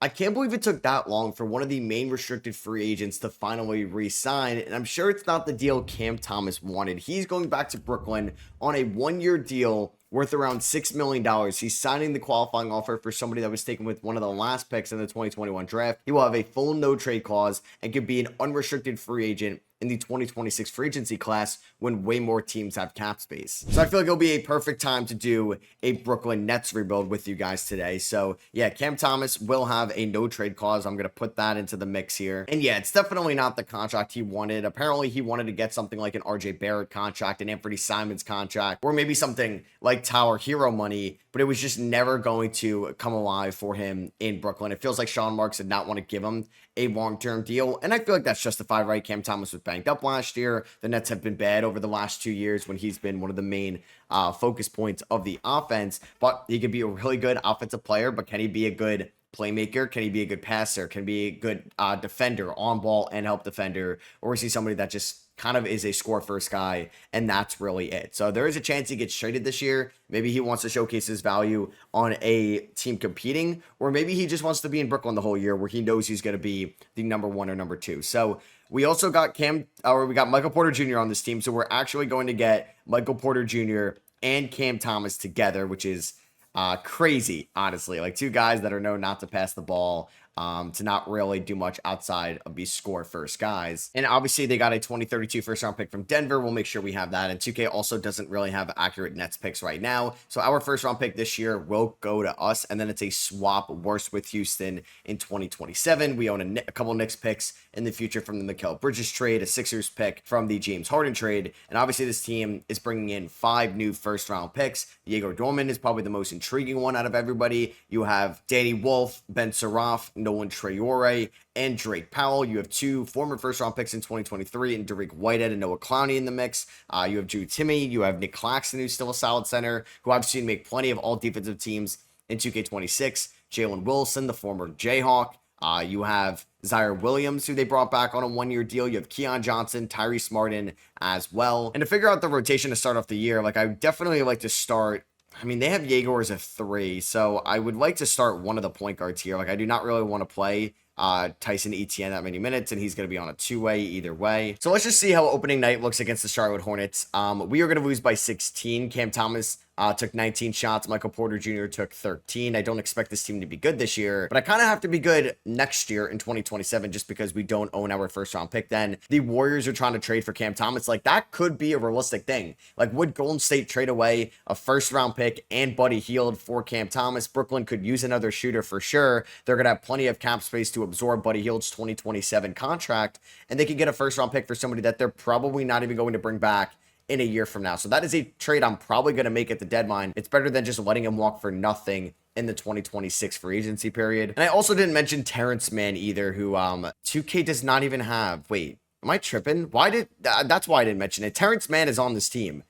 I can't believe it took that long for one of the main restricted free agents to finally re-sign, and I'm sure it's not the deal Cam Thomas wanted. He's going back to Brooklyn on a one-year deal worth around $6 million. He's signing the qualifying offer for somebody that was taken with one of the last picks in the 2021 draft. He will have a full no-trade clause and could be an unrestricted free agent in the 2026 free agency class when way more teams have cap space. So I feel like it'll be a perfect time to do a Brooklyn Nets rebuild with you guys today. So yeah, Cam Thomas will have a no trade clause. I'm going to put that into the mix here. And yeah, it's definitely not the contract he wanted. Apparently he wanted to get something like an RJ Barrett contract, an Anthony Simons contract, or maybe something like Tower Hero money, but it was just never going to come alive for him in Brooklyn. It feels like Sean Marks did not want to give him a long-term deal, and I feel like that's justified, right? Cam Thomas was banged up last year. The Nets have been bad over the last 2 years when he's been one of the main focus points of the offense, but he could be a really good offensive player, but can he be a good playmaker? Can he be a good passer? Can he be a good defender, on ball and help defender? Or is he somebody that just kind of is a score first guy, and that's really it? So there is a chance he gets traded this year. Maybe he wants to showcase his value on a team competing, or maybe he just wants to be in Brooklyn the whole year where he knows he's going to be the number one or number two. So we also got we got Michael Porter Jr. on this team. So we're actually going to get Michael Porter Jr. and Cam Thomas together, which is crazy, honestly. Like two guys that are known not to pass the ball, to not really do much outside of these score first guys. And obviously they got a 2032 first round pick from Denver. We'll make sure we have that. And 2K also doesn't really have accurate Nets picks right now. So our first round pick this year will go to us. And then it's a swap worse with Houston in 2027. We own a couple Knicks picks in the future from the Mikal Bridges trade, a Sixers pick from the James Harden trade. And obviously this team is bringing in 5 new first round picks. Diego Dorman is probably the most intriguing one out of everybody. You have Danny Wolf, Ben Saraf, Nolan Traore, and Drake Powell. You have 2 former first-round picks in 2023 and Derek Whitehead and Noah Clowney in the mix. You have Drew Timme. You have Nick Claxton, who's still a solid center, who I've seen make plenty of all defensive teams in 2K26. Jalen Wilson, the former Jayhawk. You have Zaire Williams, who they brought back on a one-year deal. You have Keon Johnson, Tyrese Martin as well. And to figure out the rotation to start off the year, like I definitely like to start. I mean, they have Jaeger as a 3, so I would like to start one of the point guards here. Like, I do not really want to play Tyson Etienne that many minutes, and he's going to be on a 2-way either way. So let's just see how opening night looks against the Charlotte Hornets. We are going to lose by 16. Cam Thomas took 19 shots. Michael Porter Jr. took 13. I don't expect this team to be good this year, but I kind of have to be good next year in 2027 just because we don't own our first round pick then. The Warriors are trying to trade for Cam Thomas. Like, that could be a realistic thing. Like, would Golden State trade away a first round pick and Buddy Hield for Cam Thomas? Brooklyn could use another shooter for sure. They're going to have plenty of cap space to absorb Buddy Hield's 2027 contract, and they could get a first round pick for somebody that they're probably not even going to bring back in a year from now. So that is a trade I'm probably going to make at the deadline. It's better than just letting him walk for nothing in the 2026 free agency period. And I also didn't mention Terrence Mann either, who 2K does not even have. Wait, am I tripping? That's why I didn't mention it. Terrence Mann is on this team.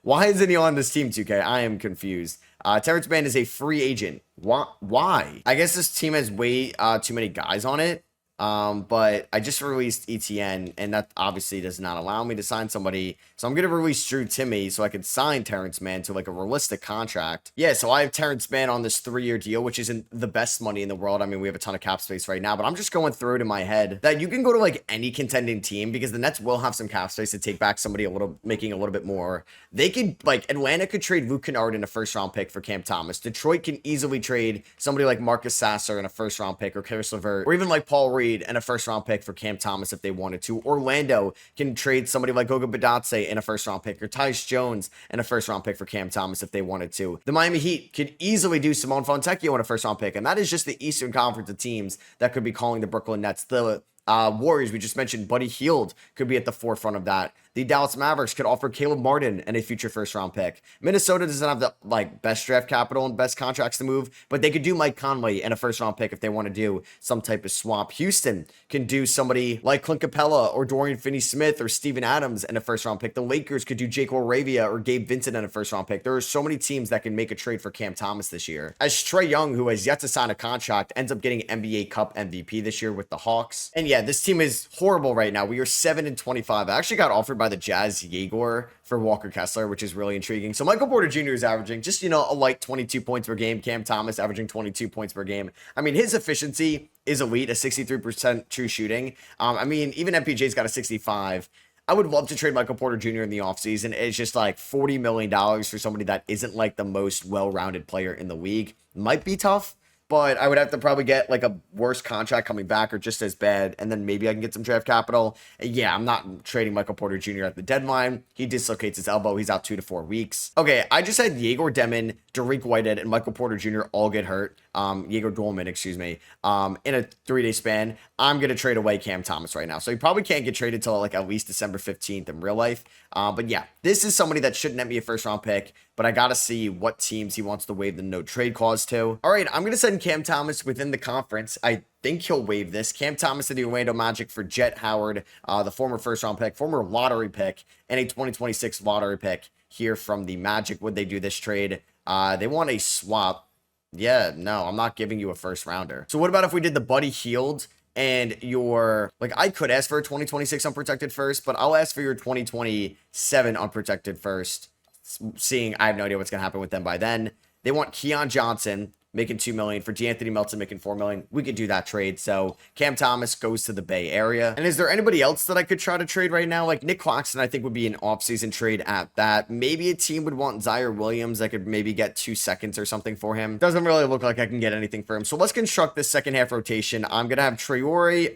Why isn't he on this team, 2K? I am confused. Terrence Mann is a free agent. Why? I guess this team has way too many guys on it. But I just released ETN, and that obviously does not allow me to sign somebody. So I'm going to release Drew Timme so I can sign Terrence Mann to like a realistic contract. Yeah, so I have Terrence Mann on this 3-year deal, which isn't the best money in the world. I mean, we have a ton of cap space right now, but I'm just going through it in my head that you can go to like any contending team because the Nets will have some cap space to take back somebody making a little bit more. They could, like, Atlanta could trade Luke Kennard in a first round pick for Cam Thomas. Detroit can easily trade somebody like Marcus Sasser in a first round pick, or Karis LeVert, or even like Paul Reed and a first round pick for Cam Thomas if they wanted to. Orlando can trade somebody like Goga Badatse in a first round pick, or Tyus Jones in a first round pick for Cam Thomas if they wanted to. The Miami Heat could easily do Simone Fontecchio in a first round pick, and that is just the Eastern Conference of teams that could be calling the Brooklyn Nets. The Warriors, we just mentioned, Buddy Hield could be at the forefront of that. The Dallas Mavericks could offer Caleb Martin and a future first-round pick. Minnesota doesn't have the best draft capital and best contracts to move, but they could do Mike Conley and a first-round pick if they want to do some type of swap. Houston can do somebody like Clint Capella or Dorian Finney-Smith or Steven Adams and a first-round pick. The Lakers could do Jake Laravia or Gabe Vincent and a first-round pick. There are so many teams that can make a trade for Cam Thomas this year. As Trae Young, who has yet to sign a contract, ends up getting NBA Cup MVP this year with the Hawks. And yeah, yeah, this team is horrible right now. We are 7-25. I actually got offered by the Jazz Yegor for Walker Kessler, which is really intriguing. So Michael Porter Jr. is averaging just, a light 22 points per game. Cam Thomas averaging 22 points per game. I mean, his efficiency is elite, a 63% true shooting. I mean, even MPJ's got a 65. I would love to trade Michael Porter Jr. in the offseason. It's just like $40 million for somebody that isn't like the most well-rounded player in the league. Might be tough, but I would have to probably get like a worse contract coming back or just as bad, and then maybe I can get some draft capital. Yeah, I'm not trading Michael Porter Jr. at the deadline. He dislocates his elbow. He's out 2 to 4 weeks. Okay, I just had Yegor Demon, Derek Whitehead, and Michael Porter Jr. all get hurt. Yegor Dolman, excuse me, in a 3-day span. I'm going to trade away Cam Thomas right now. So he probably can't get traded till like at least December 15th in real life. But yeah, this is somebody that shouldn't net me a first round pick, but I got to see what teams he wants to waive the no trade clause to. All right, I'm going to send Cam Thomas within the conference. I think he'll waive this. Cam Thomas to the Orlando Magic for Jet Howard, the former first round pick, former lottery pick, and a 2026 lottery pick here from the Magic. Would they do this trade? They want a swap. Yeah, no, I'm not giving you a first rounder. So what about if we did the Buddy Hield and your, like, I could ask for a 2026 unprotected first, but I'll ask for your 2027 unprotected first, seeing I have no idea what's going to happen with them by then. They want Keon Johnson making $2 million for D'Anthony Melton making $4 million. We could do that trade. So Cam Thomas goes to the Bay Area. And is there anybody else that I could try to trade right now? Like Nick Claxton, I think would be an offseason trade at that. Maybe a team would want Zaire Williams. I could maybe get 2 seconds or something for him. Doesn't really look like I can get anything for him. So let's construct this second half rotation. I'm gonna have Traore.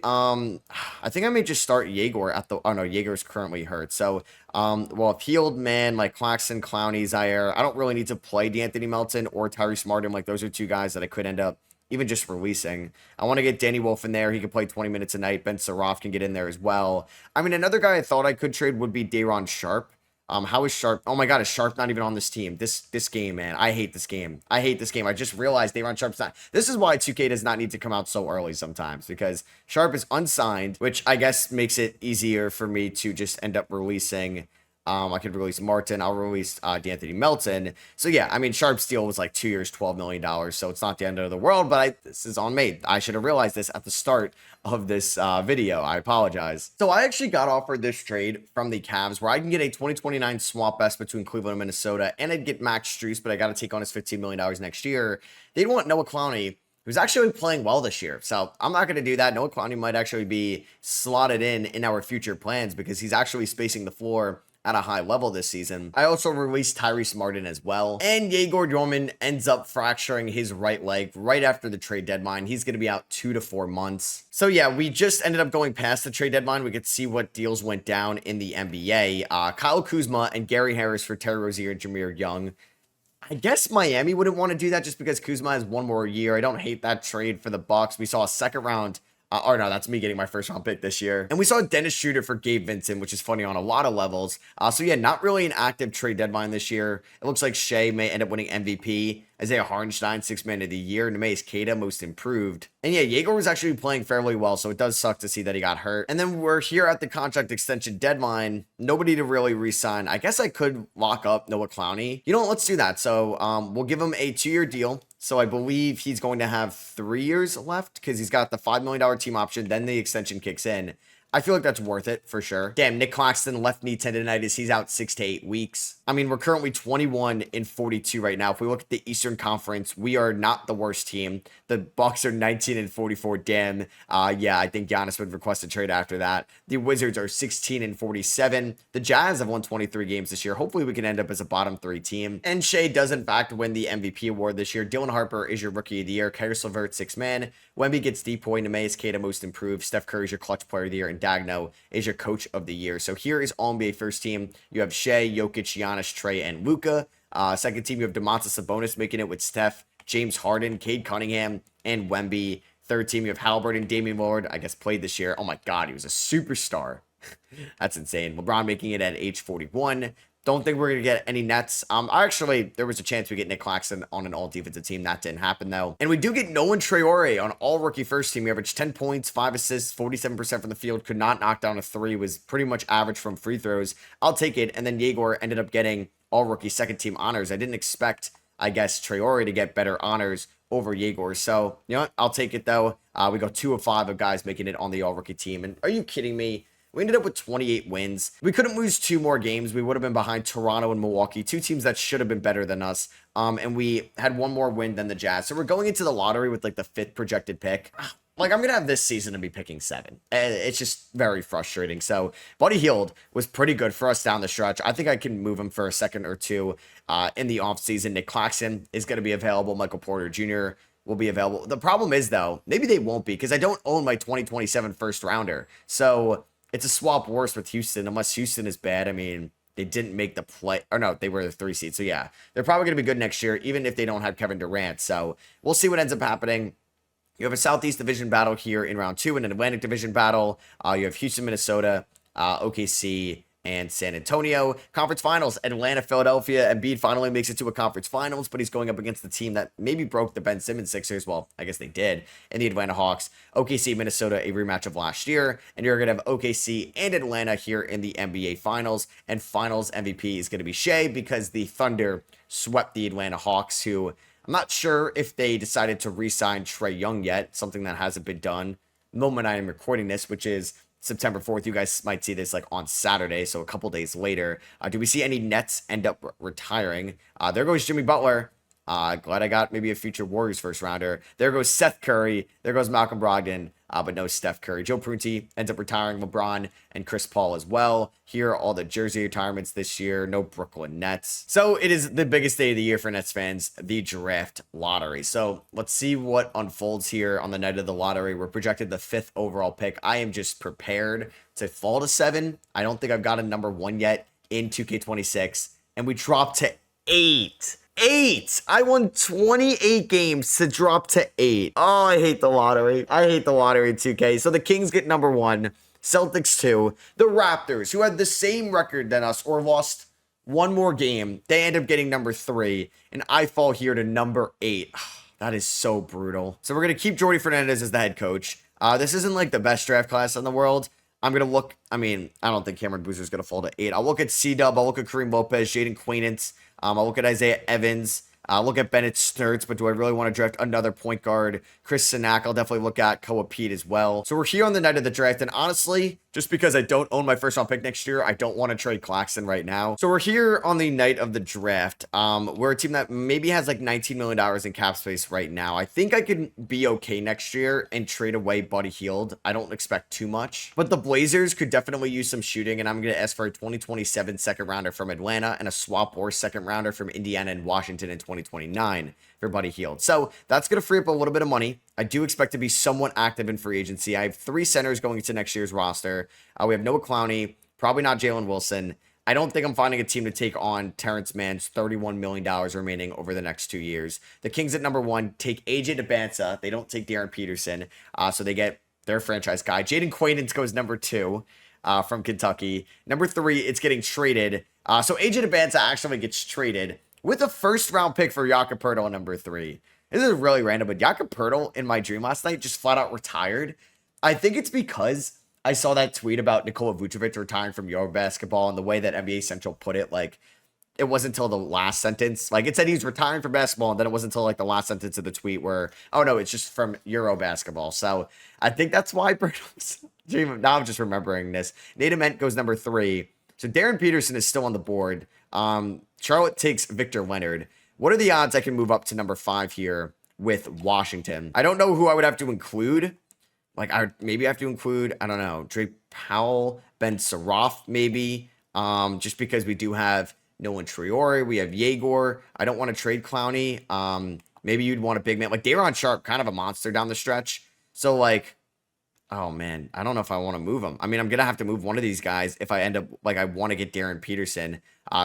I think I may just start Yegor at the. Oh no, Yegor's currently hurt. So well, if Healed, man, like Claxton, Clowney, Zaire, I don't really need to play D'Anthony Melton or Tyrese Martin. Like those are 2 guys that I could end up even just releasing. I want to get Danny Wolf in there. He can play 20 minutes a night. Ben Saraf can get in there as well. I mean, another guy I thought I could trade would be Day'Ron Sharp. How is Sharp? Oh my God, is Sharp not even on this team? This game, man. I hate this game. I hate this game. I just realized Day'Ron Sharp's not. This is why 2K does not need to come out so early sometimes, because Sharp is unsigned, which I guess makes it easier for me to just end up releasing. I could release Martin. I'll release D'Anthony Melton. So yeah, I mean, Sharp's deal was like 2 years, $12 million. So it's not the end of the world, but this is on me. I should have realized this at the start of this video. I apologize. So I actually got offered this trade from the Cavs where I can get a 2029 swap best between Cleveland and Minnesota, and I'd get Max Strus, but I got to take on his $15 million next year. They'd want Noah Clowney, who's actually playing well this year. So I'm not going to do that. Noah Clowney might actually be slotted in our future plans because he's actually spacing the floor at a high level this season. I also released Tyrese Martin as well. And Yegor Dorman ends up fracturing his right leg right after the trade deadline. He's going to be out 2 to 4 months. So yeah, we just ended up going past the trade deadline. We could see what deals went down in the NBA. Kyle Kuzma and Gary Harris for Terry Rozier and Jameer Young. I guess Miami wouldn't want to do that just because Kuzma has 1 more year. I don't hate that trade for the Bucks. We saw a second round. Or no, that's me getting my first round pick this year. And we saw Dennis Schroeder for Gabe Vincent, which is funny on a lot of levels. So yeah, not really an active trade deadline this year. It looks like Shea may end up winning MVP. Isaiah Hartenstein, 6th man of the year. Nemeas Keita, most improved. And yeah, Yegor was actually playing fairly well, so it does suck to see that he got hurt. And then we're here at the contract extension deadline. Nobody to really re-sign. I guess I could lock up Noah Clowney. You know what? Let's do that. So we'll give him a 2-year deal. So I believe he's going to have 3 years left because he's got the $5 million team option. Then the extension kicks in. I feel like that's worth it for sure. Damn, Nick Claxton, left knee tendonitis. He's out 6 to 8 weeks. I mean, we're currently 21-42 right now. If we look at the Eastern Conference, we are not the worst team. The Bucks are 19-44. Damn. Yeah, I think Giannis would request a trade after that. The Wizards are 16-47. The Jazz have won 23 games this year. Hopefully we can end up as a bottom 3 team. And Shea does in fact win the MVP award this year. Dylan Harper is your rookie of the year. Karis LeVert, 6th man. Wemby gets Depoy. Nemeas Keita, most improved. Steph Curry is your clutch player of the year. And Dagno is your coach of the year. So here is all NBA first team. You have Shea, Jokic, Giannis, Trey, and Luka. Second team, you have Domantas Sabonis making it with Steph, James Harden, Cade Cunningham, and Wemby. Third team, you have Halliburton, Damian Lillard, I guess played this year. Oh my God, he was a superstar. That's insane. LeBron making it at age 41. Don't think we're going to get any Nets. Actually, there was a chance we get Nick Claxton on an all-defensive team. That didn't happen, though. And we do get Nolan Traore on all-rookie first team. We averaged 10 points, 5 assists, 47% from the field. Could not knock down a 3. Was pretty much average from free throws. I'll take it. And then Yegor ended up getting all-rookie second team honors. I didn't expect, I guess, Traore to get better honors over Yegor. So, you know what? I'll take it, though. We go 2 of 5 of guys making it on the all-rookie team. And are you kidding me? We ended up with 28 wins. We couldn't lose 2 more games. We would have been behind Toronto and Milwaukee, 2 teams that should have been better than us. And we had 1 more win than the Jazz. So we're going into the lottery with like the 5th projected pick. Like, I'm going to have this season to be picking 7. It's just very frustrating. So, Buddy Hield was pretty good for us down the stretch. I think I can move him for a second or 2 in the offseason. Nick Claxton is going to be available. Michael Porter Jr. will be available. The problem is, though, maybe they won't be because I don't own my 2027 first rounder. So, it's a swap worse with Houston unless Houston is bad. I mean, they didn't make the play. Or no, they were the 3 seed. So, yeah, they're probably going to be good next year, even if they don't have Kevin Durant. So, we'll see what ends up happening. You have a Southeast Division battle here in round 2 and an Atlantic Division battle. You have Houston, Minnesota, OKC, and San Antonio. Conference Finals, Atlanta, Philadelphia. Embiid finally makes it to a conference finals, but he's going up against the team that maybe broke the Ben Simmons Sixers. Well, I guess they did. And the Atlanta Hawks. OKC, Minnesota, a rematch of last year. And you're going to have OKC and Atlanta here in the NBA Finals. And Finals MVP is going to be Shea because the Thunder swept the Atlanta Hawks, who... I'm not sure if they decided to re-sign Trae Young yet, something that hasn't been done. The moment I am recording this, which is September 4th, you guys might see this like on Saturday, so a couple days later. Do we see any Nets end up retiring? There goes Jimmy Butler. Glad I got maybe a future Warriors first rounder. There goes Seth Curry. There goes Malcolm Brogdon. But no Steph Curry. Joe Prunty ends up retiring LeBron and Chris Paul as well. Here are all the jersey retirements this year. No Brooklyn Nets. So it is the biggest day of the year for Nets fans, the draft lottery. So let's see what unfolds here on the night of the lottery. We're projected the 5th overall pick. I am just prepared to fall to 7. I don't think I've got a number 1 yet in 2K26. And we dropped to 8. 8. I won 28 games to drop to 8. Oh, I hate the lottery. I hate the lottery in 2K. So the Kings get number 1. Celtics 2. The Raptors, who had the same record than us or lost 1 more game, they end up getting number 3. And I fall here to number 8. That is so brutal. So we're going to keep Jordy Fernandez as the head coach. This isn't like the best draft class in the world. I'm going to look, I mean, I don't think Cameron Boozer is going to fall to 8. I'll look at C-Dub. I'll look at Kareem Lopez, Jaden Quainance. I'll look at Isaiah Evans. I'll look at Bennett Sturts, but do I really want to draft another point guard? Chris Sinak, I'll definitely look at Koa Pete as well. So we're here on the night of the draft, and honestly, just because I don't own my first round pick next year, I don't want to trade Claxton right now. So we're here on the night of the draft. We're a team that maybe has like $19 million in cap space right now. I think I could be okay next year and trade away Buddy Hield. I don't expect too much, but the Blazers could definitely use some shooting, and I'm going to ask for a 2027 second rounder from Atlanta and a swap or second rounder from Indiana and Washington in 2029 for Buddy Hield. So that's going to free up a little bit of money. I do expect to be somewhat active in free agency. I have 3 centers going into next year's roster. We have Noah Clowney, probably not Jalen Wilson. I don't think I'm finding a team to take on Terrence Mann's $31 million remaining over the next 2 years. The Kings at number 1 take AJ DeBanza. They don't take Darren Peterson, so they get their franchise guy. Jaden Quainance goes number 2 from Kentucky. Number 3, it's getting traded. So AJ DeBanza actually gets traded with a first-round pick for Jakob Poeltl at number 3. This is really random, but Jakob Poeltl in my dream last night just flat out retired. I think it's because I saw that tweet about Nikola Vucevic retiring from Eurobasketball and the way that NBA Central put it, like, it wasn't until the last sentence. Like, it said he's retiring from basketball, and then it wasn't until, like, the last sentence of the tweet where, oh, no, it's just from Eurobasketball. So I think that's why Poeltl's dream. Now I'm just remembering this. Nate Ament goes number 3. So Darren Peterson is still on the board. Charlotte takes Victor Leonard. What are the odds I can move up to number 5 here with Washington? I don't know who I would have to include. Like, maybe I have to include, I don't know, Drake Powell, Ben Saraf, maybe. Just because we do have Nolan Traore. We have Yegor. I don't want to trade Clowney. Maybe you'd want a big man. Like, Daron Sharp, kind of a monster down the stretch. So, like, oh, man, I don't know if I want to move him. I mean, I'm going to have to move one of these guys if I end up, like, I want to get Darren Peterson,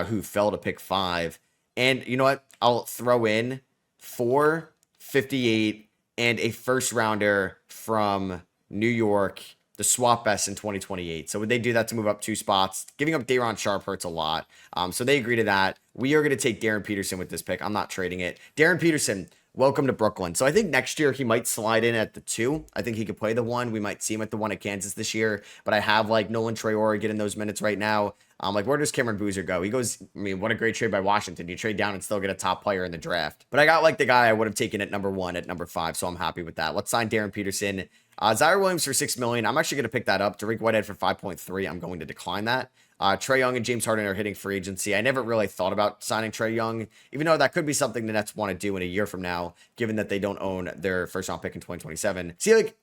who fell to pick 5. And you know what? I'll throw in 4, 58, and a first rounder from New York, the swap best in 2028. So would they do that to move up 2 spots? Giving up Daron Sharp hurts a lot. So they agree to that. We are going to take Darren Peterson with this pick. I'm not trading it. Darren Peterson, welcome to Brooklyn. So I think next year he might slide in at the 2. I think he could play the 1. We might see him at the 1 at Kansas this year. But I have like Nolan Traore getting those minutes right now. Like, where does Cameron Boozer go? He goes, I mean, what a great trade by Washington. You trade down and still get a top player in the draft. But I got like the guy I would have taken at number 1, at number 5. So I'm happy with that. Let's sign Darren Peterson. Zaire Williams for $6 million. I'm actually going to pick that up. Derek Whitehead for 5.3. I'm going to decline that. Trae Young and James Harden are hitting free agency. I never really thought about signing Trae Young, even though that could be something the Nets want to do in a year from now, given that they don't own their first round pick in 2027. See, like,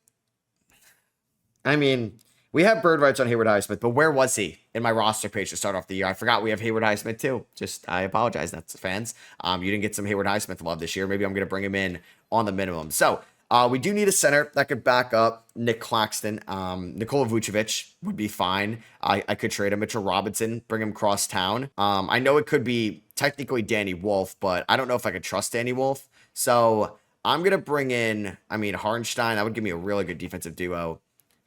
I mean, we have bird rights on Hayward Highsmith, but where was he in my roster page to start off the year? I forgot we have Hayward Highsmith too. I apologize, Nets fans. You didn't get some Hayward Highsmith love this year. Maybe I'm going to bring him in on the minimum. So, we do need a center that could back up Nick Claxton. Nikola Vucevic would be fine. I could trade him. Mitchell Robinson, bring him cross town. I know it could be technically Danny Wolf, but I don't know if I could trust Danny Wolf. So I'm going to bring in, Hartenstein. That would give me a really good defensive duo.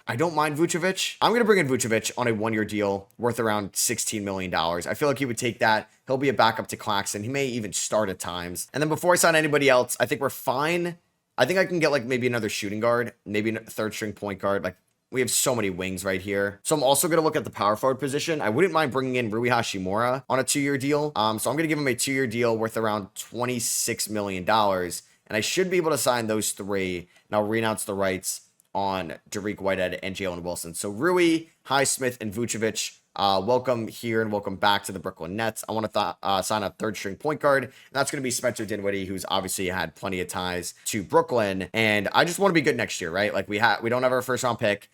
I don't mind Vucevic. I'm going to bring in Vucevic on a 1-year deal worth around $16 million. I feel like he would take that. He'll be a backup to Claxton. He may even start at times. And then before I sign anybody else, I think we're fine. I think I can get like maybe another shooting guard, maybe a third string point guard. Like, we have so many wings right here. So I'm also going to look at the power forward position. I wouldn't mind bringing in Rui Hashimura on a 2-year deal. So I'm going to give him a 2-year deal worth around $26 million. And I should be able to sign those 3. And I'll renounce the rights on Derek Whitehead and Jalen Wilson. So Rui, Highsmith, and Vucevic, welcome here and welcome back to the Brooklyn Nets. I want to sign a third string point guard, and that's going to be Spencer Dinwiddie, who's obviously had plenty of ties to Brooklyn. And I just want to be good next year, right? Like, we don't have our first round pick.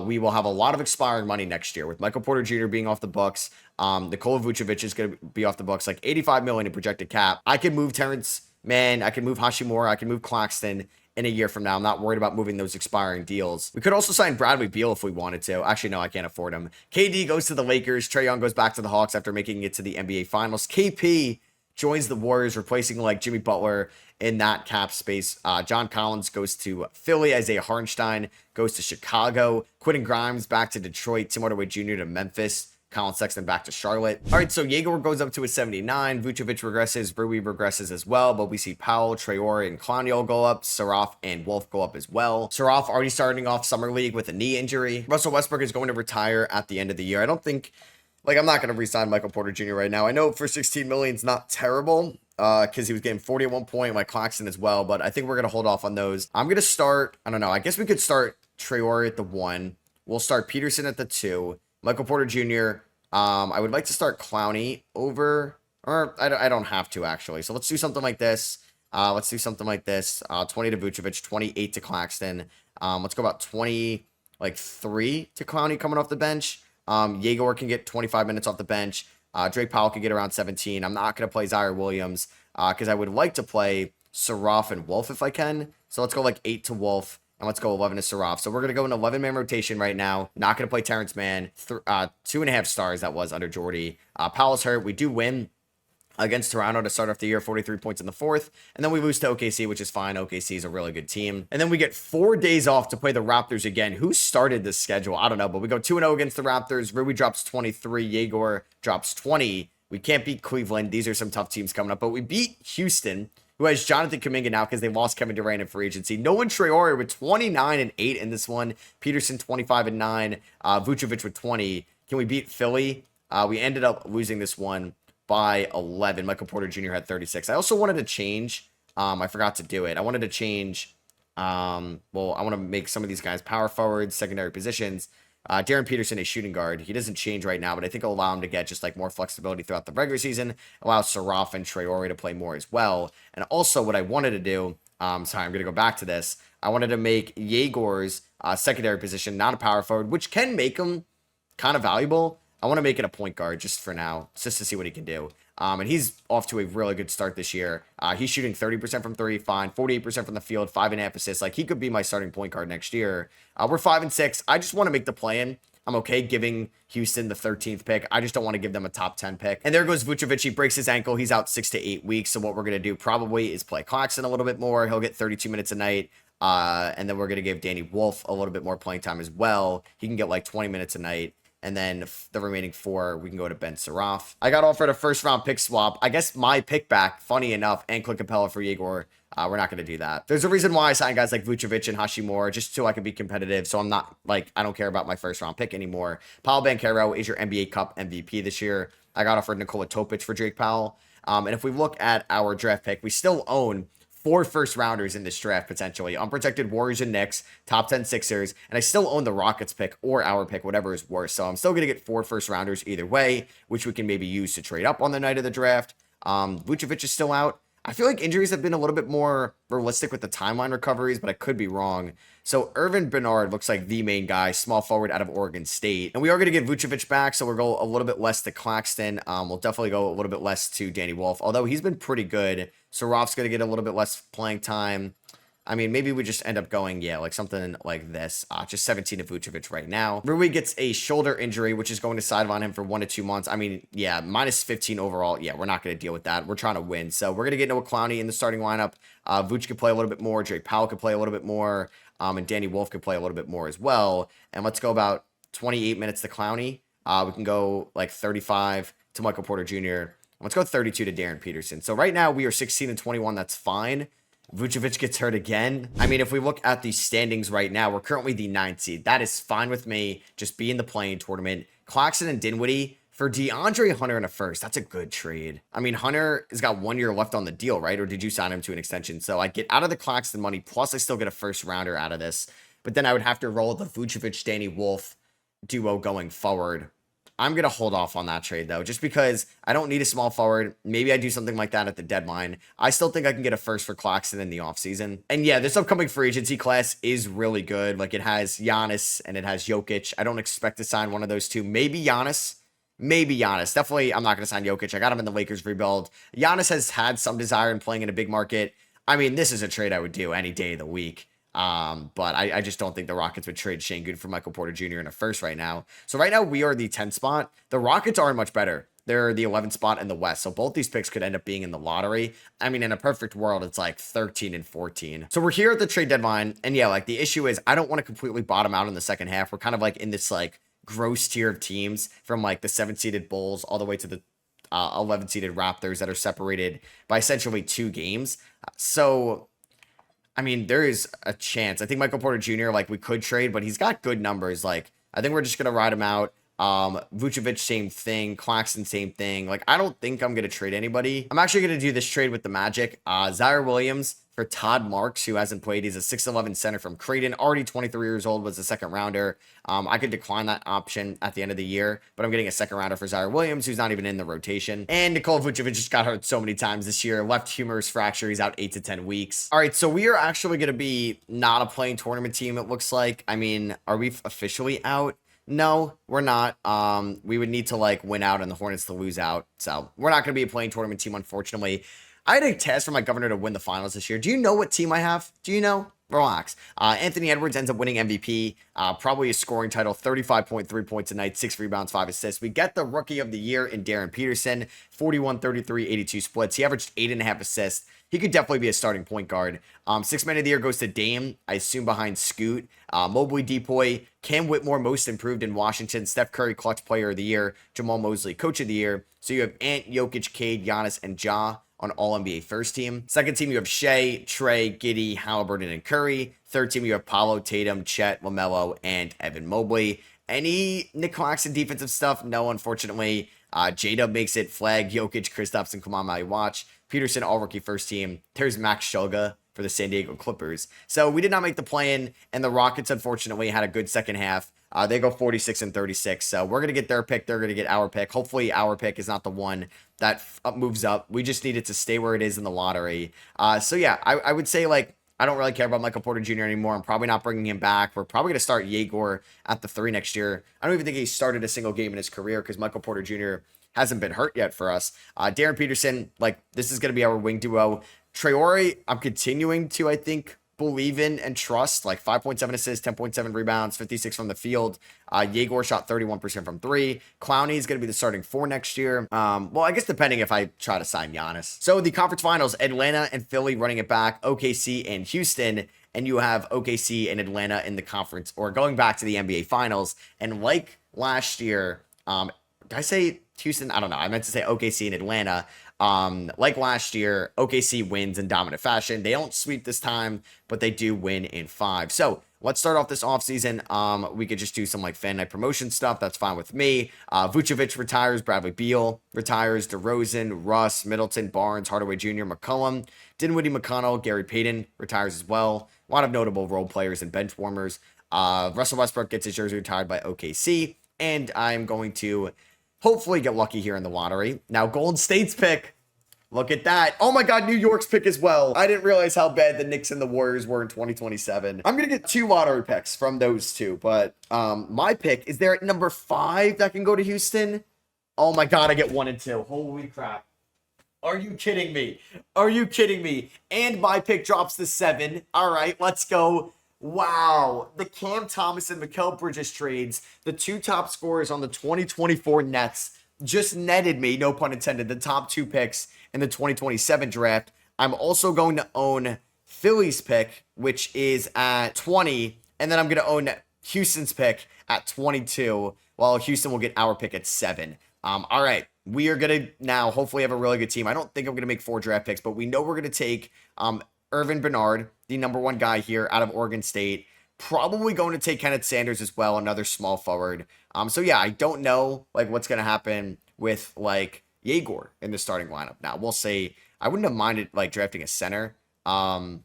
We will have a lot of expiring money next year with Michael Porter Jr. being off the books. Nikola Vucevic is going to be off the books, like $85 million in projected cap. I could move Terrence Mann. I can move Hashimura. I can move Claxton in a year from now. I'm not worried about moving those expiring deals. We could also sign Bradley Beal if we wanted to. Actually, no, I can't afford him. KD goes to the Lakers. Trae Young goes back to the Hawks after making it to the NBA Finals. KP joins the Warriors, replacing like Jimmy Butler in that cap space. John Collins goes to Philly. Isaiah Hartenstein goes to Chicago. Quentin Grimes back to Detroit. Tim Hardaway Jr. to Memphis. Colin Sexton back to Charlotte. All right, so Yeager goes up to a 79. Vucevic regresses. Rui regresses as well, but we see Powell, Traore, and Clowney go up. Saraf and Wolf go up as well. Saraf already starting off Summer League with a knee injury. Russell Westbrook is going to retire at the end of the year. I don't think, I'm not going to re-sign Michael Porter Jr. right now. I know for $16 million is not terrible, because he was getting 40 at one point, like Claxton as well, but I think we're going to hold off on those. I'm going to start, I don't know, I guess we could start Traore at the 1. We'll start Peterson at the 2. Michael Porter Jr. I would like to start Clowney over, or I don't have to actually. So let's do something like this. 20 to Vucevic, 28 to Claxton. Let's go about 3 to Clowney coming off the bench. Yeager can get 25 minutes off the bench. Drake Powell can get around 17. I'm not going to play Zaire Williams because I would like to play Saraf and Wolf if I can. So let's go 8 to Wolf. And let's go 11 to Saraf. So we're going to go an 11-man rotation right now. Not going to play Terrence Mann. 2.5 stars that was under Jordy. Powell's hurt. We do win against Toronto to start off the year, 43 points in the 4th. And then we lose to OKC, which is fine. OKC is a really good team. And then we get 4 days off to play the Raptors again. Who started this schedule? I don't know. But we go 2-0 against the Raptors. Rui drops 23. Yeager drops 20. We can't beat Cleveland. These are some tough teams coming up. But we beat Houston, who has Jonathan Kuminga now because they lost Kevin Durant in free agency. Nolan Traore with 29 and 8 in this one. Peterson 25 and 9. Vucevic with 20. Can we beat Philly? We ended up losing this one by 11. Michael Porter Jr. had 36. I also wanted to change. I forgot to do it. I wanted to change. I want to make some of these guys power forwards, secondary positions. Darren Peterson, a shooting guard. He doesn't change right now, but I think it'll allow him to get just more flexibility throughout the regular season. Allow Saraf and Traore to play more as well. And also what I wanted to do, sorry, I'm going to go back to this. I wanted to make Yeager's secondary position not a power forward, which can make him kind of valuable. I want to make it a point guard just for now, just to see what he can do. And he's off to a really good start this year. He's shooting 30% from 3, fine, 48% from the field, 5.5 assists. He could be my starting point guard next year. We're 5-6. I just want to make the play-in. I'm okay giving Houston the 13th pick. I just don't want to give them a top 10 pick. And there goes Vucevic. He breaks his ankle. He's out 6 to 8 weeks. So what we're going to do probably is play Claxton a little bit more. He'll get 32 minutes a night. And then we're going to give Danny Wolf a little bit more playing time as well. He can get 20 minutes a night. And then the remaining 4, we can go to Ben Saraf. I got offered a first-round pick swap. I guess my pick back, funny enough, and Clint Capella for Yegor. We're not going to do that. There's a reason why I signed guys like Vucevic and Hashimura, just so I can be competitive. So I'm not, like, I don't care about my first-round pick anymore. Paolo Banchero is your NBA Cup MVP this year. I got offered Nikola Topic for Drake Powell. And if we look at our draft pick, we still own 4 first-rounders in this draft, potentially. Unprotected Warriors and Knicks, top 10 Sixers, and I still own the Rockets pick or our pick, whatever is worse. So I'm still going to get 4 first-rounders either way, which we can maybe use to trade up on the night of the draft. Vucevic is still out. I feel like injuries have been a little bit more realistic with the timeline recoveries, but I could be wrong. So Irvin Bernard looks like the main guy, small forward out of Oregon State. And we are going to get Vucevic back, so we'll go a little bit less to Claxton. We'll definitely go a little bit less to Danny Wolf, although he's been pretty good. Saraf's going to get a little bit less playing time. I mean, maybe we just end up going, yeah, like something like this. Just 17 to Vucevic right now. Rui gets a shoulder injury, which is going to sideline him for 1 to 2 months. I mean, yeah, minus 15 overall. Yeah, we're not going to deal with that. We're trying to win. So we're going to get Noah Clowney in the starting lineup. Vuce could play a little bit more. Drake Powell could play a little bit more. And Danny Wolf could play a little bit more as well. And let's go about 28 minutes to Clowney. We can go like 35 to Michael Porter Jr. Let's go 32 to Darren Peterson. So right now we are 16 and 21. That's fine. Vucevic gets hurt again. I mean, if we look at the standings right now, we're currently the 9th seed. That is fine with me. Just be in the play-in tournament. Claxton and Dinwiddie for DeAndre Hunter in a first. That's a good trade. I mean, Hunter has got 1 year left on the deal, right? Or did you sign him to an extension? So I get out of the Claxton money, plus I still get a first rounder out of this. But then I would have to roll the Vucevic-Danny Wolf duo going forward. I'm going to hold off on that trade, though, just because I don't need a small forward. Maybe I do something like that at the deadline. I still think I can get a first for Claxton in the offseason. And yeah, this upcoming free agency class is really good. Like, it has Giannis and it has Jokic. I don't expect to sign one of those two. Maybe Giannis. Maybe Giannis. Definitely, I'm not going to sign Jokic. I got him in the Lakers rebuild. Giannis has had some desire in playing in a big market. I mean, this is a trade I would do any day of the week. But I just don't think the Rockets would trade Shane Good for Michael Porter Jr. in a first right now. So right now we are the 10th spot. The Rockets aren't much better. They're the 11th spot in the West. So both these picks could end up being in the lottery. I mean, in a perfect world, it's like 13 and 14. So we're here at the trade deadline. And yeah, like the issue is I don't want to completely bottom out in the second half. We're kind of like in this like gross tier of teams from like the 7-seeded Bulls all the way to the 11-seeded Raptors that are separated by essentially 2 games. So I mean, there is a chance. I think Michael Porter Jr., like, we could trade, but he's got good numbers. Like, I think we're just going to ride him out. Vucevic, same thing. Claxton, same thing. Like, I don't think I'm going to trade anybody. I'm actually going to do this trade with the Magic. Zaire Williams for Todd Marks, who hasn't played. He's a 6'11 center from Creighton, already 23 years old, was a second rounder. I could decline that option at the end of the year, but I'm getting a second rounder for Zaire Williams, who's not even in the rotation. And Nikola Vucevic just got hurt so many times this year. Left humerus fracture. He's out 8 to 10 weeks. All right, so we are actually going to be not a playing tournament team, it looks like. I mean, are we officially out? No, we're not. We would need to like win out and the Hornets to lose out. So we're not going to be a playing tournament team, unfortunately. I had a test for my governor to win the finals this year. Do you know what team I have? Do you know? Relax. Anthony Edwards ends up winning MVP. Probably a scoring title, 35.3 points a night, 6 rebounds, 5 assists. We get the rookie of the year in Darren Peterson, 41, 33, 82 splits. He averaged 8.5 assists. He could definitely be a starting point guard. 6th man of the year goes to Dame, I assume behind Scoot. Mobley, Depoy, Cam Whitmore, most improved in Washington. Steph Curry, clutch player of the year. Jamal Mosley, coach of the year. So you have Ant, Jokic, Cade, Giannis, and Ja on All-NBA first team. Second team, you have Shea, Trey, Giddey, Halliburton, and Curry. Third team, you have Paolo, Tatum, Chet, LaMelo, and Evan Mobley. Any Nick Claxton defensive stuff? No, unfortunately. J-Dub makes it. Flag, Jokic, Kristaps, and Kamama Watch. Peterson, all-rookie first team. There's Max Shulga for the San Diego Clippers. So we did not make the play-in, and the Rockets, unfortunately, had a good second half. They go 46 and 36. So we're going to get their pick. They're going to get our pick. Hopefully our pick is not the one that moves up. We just need it to stay where it is in the lottery. So yeah, I would say like, I don't really care about Michael Porter Jr. anymore. I'm probably not bringing him back. We're probably going to start Yegor at the 3 next year. I don't even think he started a single game in his career because Michael Porter Jr. hasn't been hurt yet for us. Darren Peterson, like this is going to be our wing duo. Traore, I'm continuing to, I think, believe in and trust, like 5.7 assists, 10.7 rebounds, 56 from the field. Yegor shot 31% from 3. Clowney is going to be the starting 4 next year. Well, I guess depending if I try to sign Giannis. So the conference finals, Atlanta and Philly running it back, OKC and Houston. and you have OKC and Atlanta in the conference, or going back to the NBA Finals. And like last year, did I say Houston? I don't know. I meant to say OKC and Atlanta. Like last year, OKC wins in dominant fashion. They don't sweep this time, but they do win in 5. So let's start off this offseason. We could just do some like fan night promotion stuff. That's fine with me. Vucevic retires. Bradley Beal retires. DeRozan, Russ, Middleton, Barnes, Hardaway Jr., McCollum, Dinwiddie, McConnell, Gary Payton retires as well. A lot of notable role players and bench warmers. Russell Westbrook gets his jersey retired by OKC. And I'm going to hopefully get lucky here in the lottery. Now, Golden State's pick. Look at that. Oh my God, New York's pick as well. I didn't realize how bad the Knicks and the Warriors were in 2027. I'm going to get 2 lottery picks from those 2. But my pick, is there at number 5 that can go to Houston? Oh my God, I get 1 and 2. Holy crap. Are you kidding me? Are you kidding me? And my pick drops to 7. All right, let's go. Wow, the Cam Thomas and Mikal Bridges trades, the 2 top scorers on the 2024 Nets, just netted me, no pun intended, the top 2 picks in the 2027 draft. I'm also going to own Philly's pick, which is at 20, and then I'm going to own Houston's pick at 22, while Houston will get our pick at 7. All right, we are going to now hopefully have a really good team. I don't think I'm going to make 4 draft picks, but we know we're going to take Irvin Bernard, the number 1 guy here out of Oregon State. Probably going to take Kenneth Sanders as well, another small forward. So yeah, I don't know like what's going to happen with like Yegor in the starting lineup. Now, we'll say I wouldn't have minded like drafting a center. Javon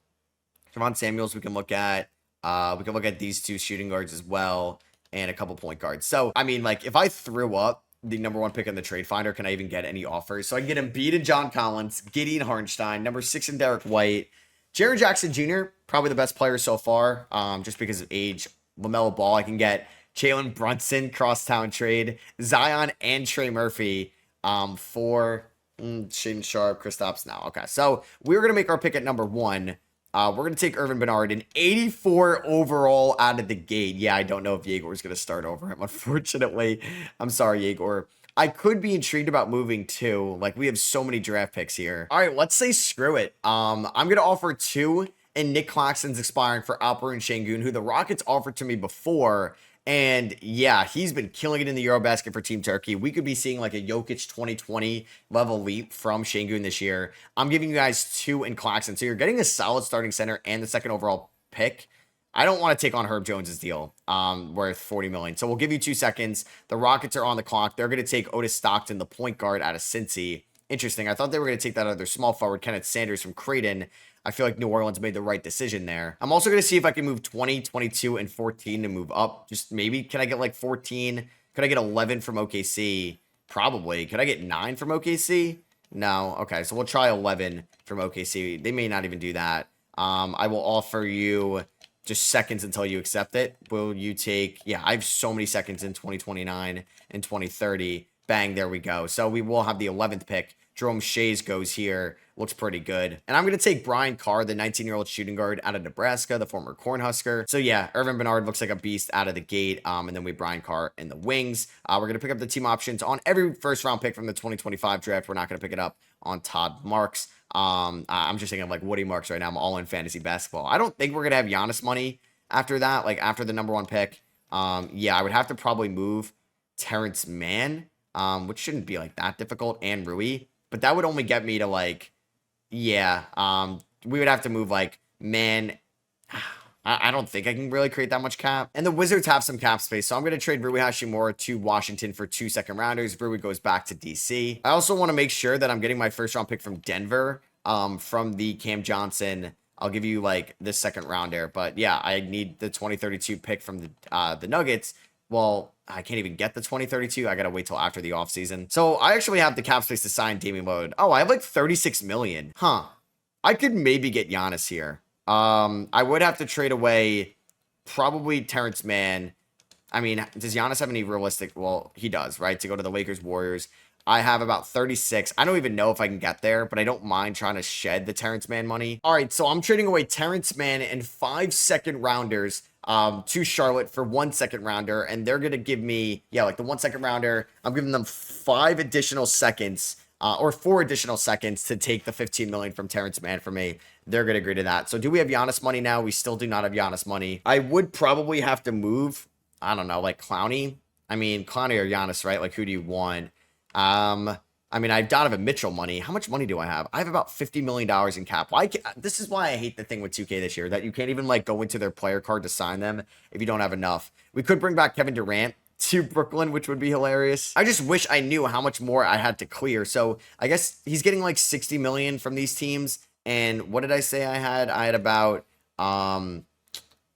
Samuels we can look at. We can look at these 2 shooting guards as well and a couple point guards. So, I mean, like if I threw up the number 1 pick in the trade finder, can I even get any offers? So I can get Embiid and John Collins, Gideon Hartenstein, number 6 and Derek White, Jaren Jackson Jr., probably the best player so far, just because of age. LaMelo Ball, I can get Jalen Brunson, crosstown trade, Zion and Trey Murphy for Shaden Sharp, Kristaps now. Okay, so we're going to make our pick at number 1. We're going to take Irvin Bernard, an 84 overall out of the gate. Yeah, I don't know if Yegor is going to start over him, unfortunately. I'm sorry, Yegor. I could be intrigued about moving too. Like, we have so many draft picks here. All right, let's say screw it. I'm going to offer 2, and Nick Claxton's expiring for Alperen Şengün, who the Rockets offered to me before. And yeah, he's been killing it in the Eurobasket for Team Turkey. We could be seeing like a Jokic 2020 level leap from Şengün this year. I'm giving you guys 2 in Claxton. So you're getting a solid starting center and the 2nd overall pick. I don't want to take on Herb Jones's deal worth $40 million. So we'll give you 2 seconds. The Rockets are on the clock. They're going to take Otis Stockton, the point guard out of Cincy. Interesting. I thought they were going to take that other small forward, Kenneth Sanders from Creighton. I feel like New Orleans made the right decision there. I'm also going to see if I can move 20, 22, and 14 to move up. Just maybe, can I get like 14? Could I get 11 from OKC? Probably. Could I get 9 from OKC? No. Okay, so we'll try 11 from OKC. They may not even do that. I will offer you just seconds until you accept it. Will you take, yeah, I have so many seconds in 2029 and 2030. Bang, there we go. So we will have the 11th pick. Jerome Shays goes here. Looks pretty good. And I'm going to take Brian Carr, the 19-year-old shooting guard out of Nebraska, the former Cornhusker. So yeah, Irvin Bernard looks like a beast out of the gate. And then we have Brian Carr in the wings. We're going to pick up the team options on every first-round pick from the 2025 draft. We're not going to pick it up on Todd Marks. I'm just thinking of like Woody Marks right now. I'm all in fantasy basketball. I don't think we're going to have Giannis money after that, like after the number 1 pick. Yeah, I would have to probably move Terrence Mann, which shouldn't be like that difficult, and Rui. But that would only get me to like, yeah, we would have to move like Mann. I don't think I can really create that much cap. And the Wizards have some cap space, so I'm going to trade Rui Hachimura to Washington for 2 second-rounders. Rui goes back to DC. I also want to make sure that I'm getting my first-round pick from Denver, from the Cam Johnson. I'll give you, like, this second-rounder. But, yeah, I need the 2032 pick from the Nuggets. Well, I can't even get the 2032. I got to wait till after the offseason. So, I actually have the cap space to sign Damian Lillard. Oh, I have, like, 36 million. Huh. I could maybe get Giannis here. I would have to trade away probably Terrence Mann. I mean, does Giannis have any realistic? Well, he does, right? To go to the Lakers, Warriors. I have about 36. I don't even know if I can get there, but I don't mind trying to shed the Terrence Mann money. All right, so I'm trading away Terrence Mann and 5 second-rounders to Charlotte for 1 second-rounder, and they're going to give me, yeah, like the 1 second-rounder. I'm giving them 5 additional seconds. Or 4 additional seconds to take the 15 million from Terrence Mann for me. they're going to agree to that. So do we have Giannis money now? We still do not have Giannis money. I would probably have to move, I don't know, like Clowney. I mean, Clowney or Giannis, right? Like, who do you want? I mean, I have Donovan Mitchell money. How much money do I have? I have about $50 million in cap. This is why I hate the thing with 2K this year, that you can't even like go into their player card to sign them if you don't have enough. We could bring back Kevin Durant to Brooklyn, which would be hilarious. I just wish I knew how much more I had to clear. So I guess he's getting like 60 million from these teams. And what did I say I had? I had about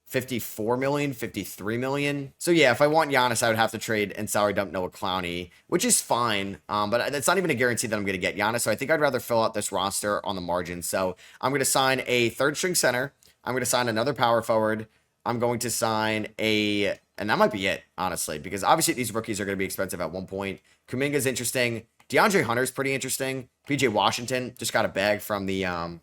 54 million, 53 million. So yeah, if I want Giannis, I would have to trade and salary dump Noah Clowney, which is fine. But it's not even a guarantee that I'm going to get Giannis. So I think I'd rather fill out this roster on the margin. So I'm going to sign a third string center. I'm going to sign another power forward. I'm going to sign and that might be it, honestly, because obviously these rookies are going to be expensive at one point. Kuminga's interesting. DeAndre Hunter's pretty interesting. PJ Washington just got a bag from the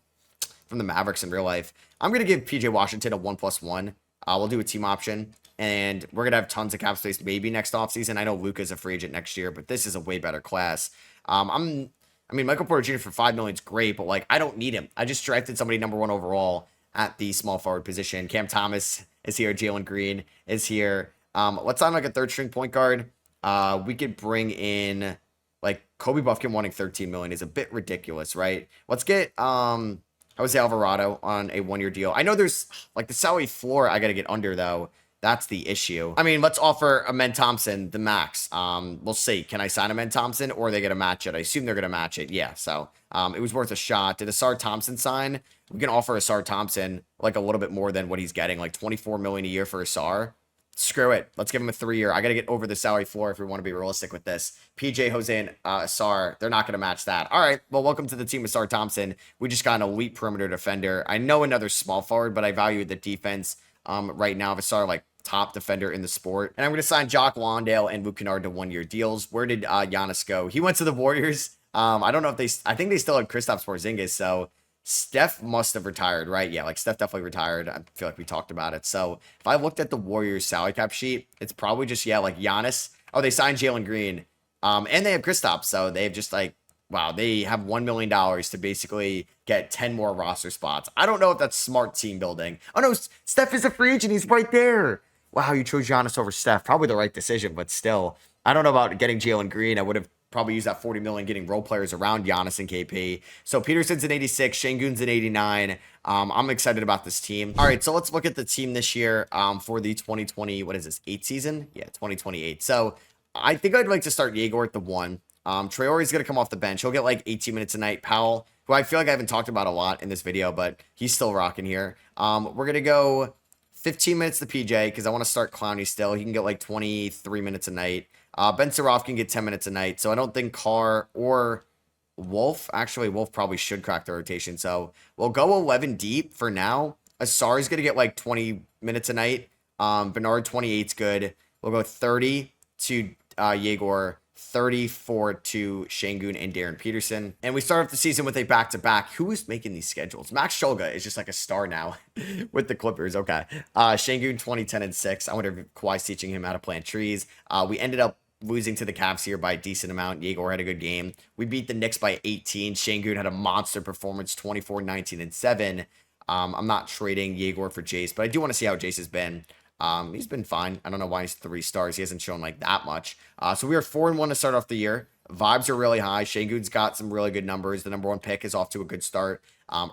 Mavericks in real life. I'm going to give PJ Washington a 1+1. We'll do a team option, and we're going to have tons of cap space maybe next offseason. I know Luka's a free agent next year, but this is a way better class. I mean, Michael Porter Jr. for $5 million is great, but like, I don't need him. I just drafted somebody number 1 overall at the small forward position. Cam Thomas is here. Jalen Green is here. Let's sign like a third string point guard. We could bring in like Kobe Buffkin wanting 13 million is a bit ridiculous, right? Let's get Jose Alvarado on a 1-year deal. I know there's like the salary floor I got to get under though. That's the issue. I mean, let's offer Amen Thompson the max. We'll see. Can I sign Amen Thompson or are they going to match it? I assume they're going to match it. Yeah. So it was worth a shot. Did Asar Thompson sign? We can offer Asar Thompson like a little bit more than what he's getting, like 24 million a year for Asar. Screw it. Let's give him a 3-year. I got to get over the salary floor if we want to be realistic with this. PJ, Jose, and Asar, they're not going to match that. All right. Well, welcome to the team, Asar Thompson. We just got an elite perimeter defender. I know another small forward, but I value the defense right now of Asar, like top defender in the sport. And I'm going to sign Jock Landale and Luke Kennard to 1-year deals. Where did Giannis go? He went to the Warriors. I don't know if I think they still have Kristaps Porzingis, so Steph must have retired, right? Yeah, like Steph definitely retired. I feel like we talked about it. So if I looked at the Warriors salary cap sheet, it's probably just, yeah, like Giannis. Oh, they signed Jalen Green. And they have Kristaps. So they have just like, wow, they have $1 million to basically get 10 more roster spots. I don't know if that's smart team building. Oh no, Steph is a free agent. He's right there. Wow, you chose Giannis over Steph. Probably the right decision, but still, I don't know about getting Jalen Green. I would have probably used that 40 million getting role players around Giannis and KP. So Peterson's an 86, Şengün's an 89. I'm excited about this team. All right, so let's look at the team this year for the 2020, what is this, 8 season? Yeah, 2028. So I think I'd like to start Yegor at the 1. Traore's going to come off the bench. He'll get like 18 minutes a night. Powell, who I feel like I haven't talked about a lot in this video, but he's still rocking here. We're going to go 15 minutes to PJ because I want to start Clowney still. He can get like 23 minutes a night. Ben Suraf can get 10 minutes a night. So I don't think Carr or Wolf. Actually, Wolf probably should crack the rotation. So we'll go 11 deep for now. Asar is going to get like 20 minutes a night. Bernard 28's good. We'll go 30 to Yegor, 34 to Şengün and Darren Peterson. And we start off the season with a back-to-back. Who is making these schedules? Max Shulga is just like a star now with the Clippers. Okay. Şengün 20, 10, and 6. I wonder if Kawhi's teaching him how to plant trees. We ended up losing to the Cavs here by a decent amount. Yegor had a good game. We beat the Knicks by 18. Şengün had a monster performance, 24, 19, and 7. I'm not trading Yegor for Jace, but I do want to see how Jace has been. He's been fine. I don't know why he's 3 stars. He hasn't shown like that much. So we are 4-1 to start off the year. Vibes are really high. Şengün's got some really good numbers. The number 1 pick is off to a good start.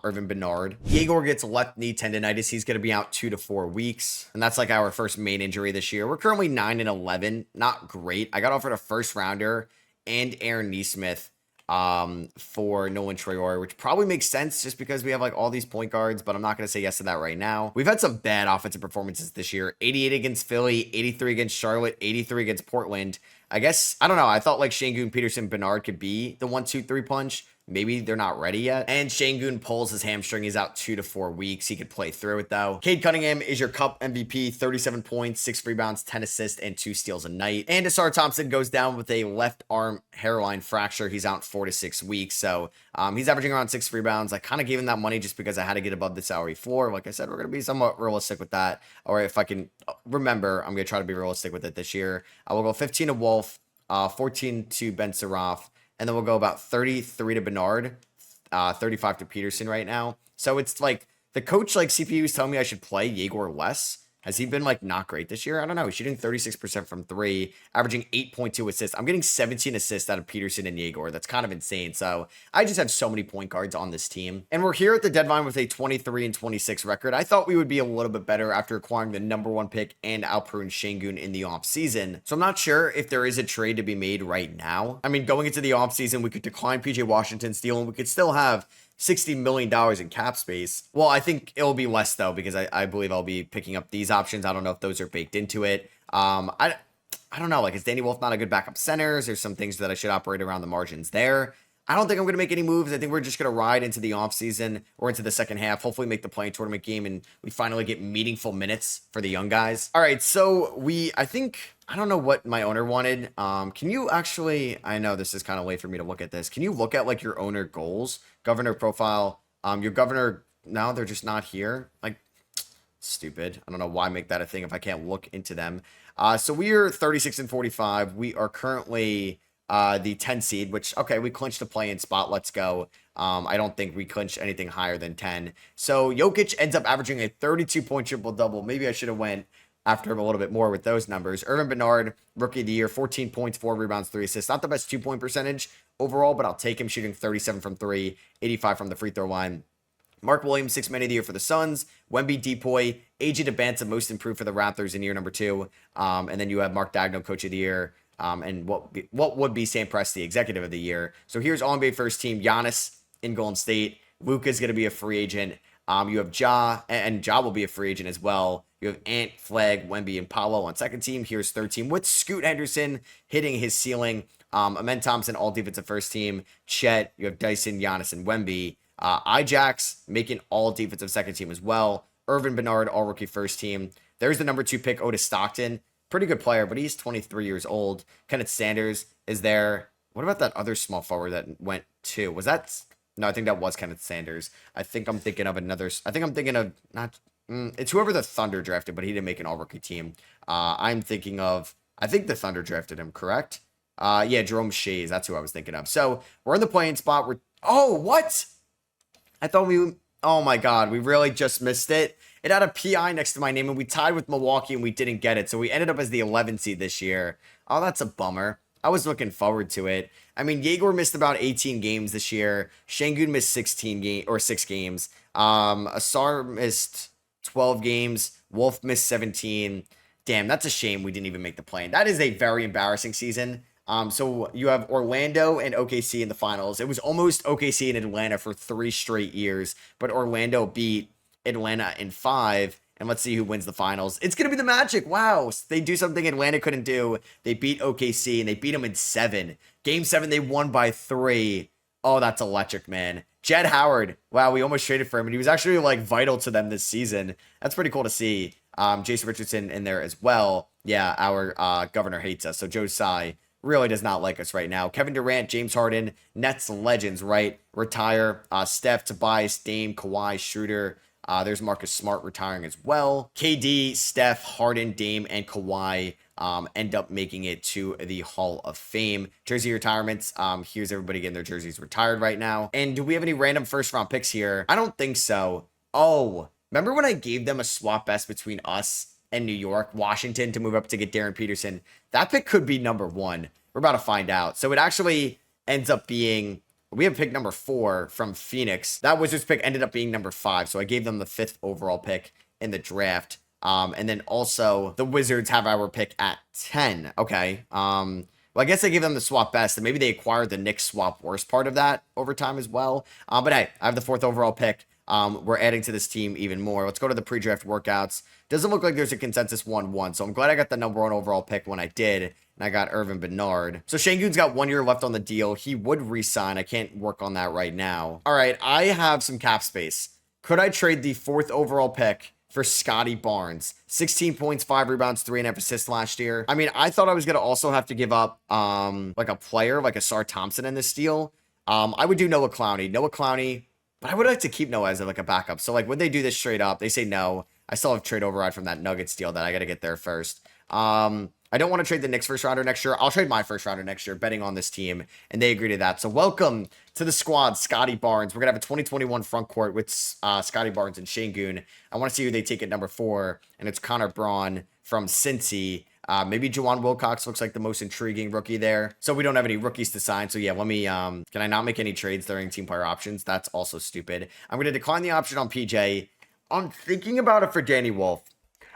Irvin Bernard. Yegor gets left knee tendonitis. He's going to be out 2 to 4 weeks. And that's like our first main injury this year. We're currently 9-11. Not great. I got offered a first rounder and Aaron Nesmith for Nolan Traore, which probably makes sense just because we have like all these point guards, but I'm not going to say yes to that right now. We've had some bad offensive performances this year. 88 against Philly, 83 against Charlotte, 83 against Portland. I guess, I don't know. I thought like Şengün, Peterson, Bernard could be the 1-2-3 punch. Maybe they're not ready yet. And Şengün pulls his hamstring. He's out 2 to 4 weeks. He could play through it though. Cade Cunningham is your Cup MVP, 37 points, 6 rebounds, 10 assists, and 2 steals a night. And Asar Thompson goes down with a left arm hairline fracture. He's out 4 to 6 weeks. So he's averaging around 6 rebounds. I kind of gave him that money just because I had to get above the salary floor. Like I said, we're going to be somewhat realistic with that. Or if I can remember, I'm going to try to be realistic with it this year. I will go 15 to Wolf, 14 to Ben Suraf. And then we'll go about 33 to Bernard, 35 to Peterson right now. So it's like the coach, like CPU, is telling me I should play Yegor less. Has he been like not great this year? I don't know. He's shooting 36% from three, averaging 8.2 assists. I'm getting 17 assists out of Peterson and Yegor. That's kind of insane. So I just have so many point guards on this team. And we're here at the deadline with a 23-26 record. I thought we would be a little bit better after acquiring the #1 pick and outpruned Şengün in the offseason. So I'm not sure if there is a trade to be made right now. I mean, going into the offseason, we could decline PJ Washington's deal and we could still have $60 million in cap space. Well, I think it'll be less though, because I believe I'll be picking up these options. I don't know if those are baked into it. I don't know. Like, is Danny Wolf not a good backup center? There's some things that I should operate around the margins there. I don't think I'm going to make any moves. I think we're just going to ride into the offseason or into the second half, hopefully make the playing tournament game, and we finally get meaningful minutes for the young guys. All right, so I don't know what my owner wanted. Can you actually, I know this is kind of late for me to look at this. Can you look at like your owner goals, governor profile, your governor, no, they're just not here. Like, stupid. I don't know why make that a thing if I can't look into them. So we are 36-45. We are currently the 10 seed, which, okay, we clinched the play-in spot. Let's go. I don't think we clinched anything higher than 10. So Jokic ends up averaging a 32-point triple-double. Maybe I should have went after him a little bit more with those numbers. Irvin Bernard, rookie of the year, 14 points, 4 rebounds, 3 assists. Not the best 2-point percentage overall, but I'll take him, shooting 37 from 3, 85 from the free throw line. Mark Williams, 6th man of the year for the Suns. Wemby Depoy, AJ DeBanza, most improved for the Raptors in year number 2. And then you have Mark Daigneault, coach of the year. And what would be Sam Presti, executive of the year. So here's All-NBA first team, Giannis in Golden State. Luka's going to be a free agent. You have Ja, and Ja will be a free agent as well. You have Ant, Flag, Wemby, and Paolo on second team. Here's third team with Scoot Henderson hitting his ceiling. Amen Thompson, all defensive first team. Chet, you have Dyson, Giannis, and Wemby. Ijax making all defensive second team as well. Irvin Bernard, all rookie first team. There's the number 2 pick, Otis Stockton. Pretty good player, but he's 23 years old. Kenneth Sanders is there. What about that other small forward that went to? Was that? No, I think that was Kenneth Sanders. I think I'm thinking of another. I think I'm thinking of not. It's whoever the Thunder drafted, but he didn't make an all-rookie team. I'm thinking of. I think the Thunder drafted him, correct? Yeah, Jerome Shays. That's who I was thinking of. So we're in the playing spot. Oh, what? I thought we. Oh my God, we really just missed it. It had a PI next to my name, and we tied with Milwaukee, and we didn't get it. So we ended up as the 11 seed this year. Oh, that's a bummer. I was looking forward to it. I mean, Yegor missed about 18 games this year. Şengün missed 6 games. Asar missed 12 games. Wolf missed 17. Damn, that's a shame we didn't even make the play. That is a very embarrassing season. So you have Orlando and OKC in the finals. It was almost OKC and Atlanta for 3 straight years, but Orlando beat Atlanta in 5. And let's see who wins the finals. It's going to be the Magic. Wow. They do something Atlanta couldn't do. They beat OKC, and they beat them in 7. Game 7, they won by 3. Oh, that's electric, man. Jed Howard. Wow, we almost traded for him, and he was actually, like, vital to them this season. That's pretty cool to see. Jason Richardson in there as well. Yeah, our governor hates us. So Joe Tsai really does not like us right now. Kevin Durant, James Harden, Nets legends, right? Retire. Steph, Tobias, Dame, Kawhi, Schroeder. There's Marcus Smart retiring as well. KD, Steph, Harden, Dame, and Kawhi end up making it to the Hall of Fame. Jersey retirements. Here's everybody getting their jerseys retired right now. And do we have any random first-round picks here? I don't think so. Oh, remember when I gave them a swap best between us and New York, Washington, to move up to get Darren Peterson? That pick could be number 1. We're about to find out. So it actually ends up being... We have pick number 4 from Phoenix. That Wizards pick ended up being number 5. So I gave them the 5th overall pick in the draft. And then also the Wizards have our pick at 10. Okay. Well, I guess I gave them the swap best, and maybe they acquired the Knicks swap worst part of that over time as well. But hey, I have the 4th overall pick. We're adding to this team even more. Let's go to the pre-draft workouts. Doesn't look like there's a consensus 1-1. So I'm glad I got the number 1 overall pick when I did. And I got Irvin Bernard. So Şengün's got 1 year left on the deal. He would re-sign. I can't work on that right now. All right, I have some cap space. Could I trade the 4th overall pick for Scotty Barnes? 16 points, 5 rebounds, 3.5 assists last year. I mean, I thought I was going to also have to give up like a player, like Asar Thompson in this deal. I would do Noah Clowney, but I would like to keep Noah as like a backup. So like, would they do this straight up? They say no. I still have trade override from that Nuggets deal that I got to get there first. I don't want to trade the Knicks first rounder next year. I'll trade my first rounder next year, betting on this team, and they agree to that. So welcome to the squad, Scotty Barnes. We're going to have a 2021 front court with Scotty Barnes and Şengün. I want to see who they take at number 4, and it's Connor Braun from Cincy. Maybe Juwan Wilcox looks like the most intriguing rookie there. So we don't have any rookies to sign. So yeah, let me, can I not make any trades during team player options? That's also stupid. I'm going to decline the option on PJ. I'm thinking about it for Danny Wolf.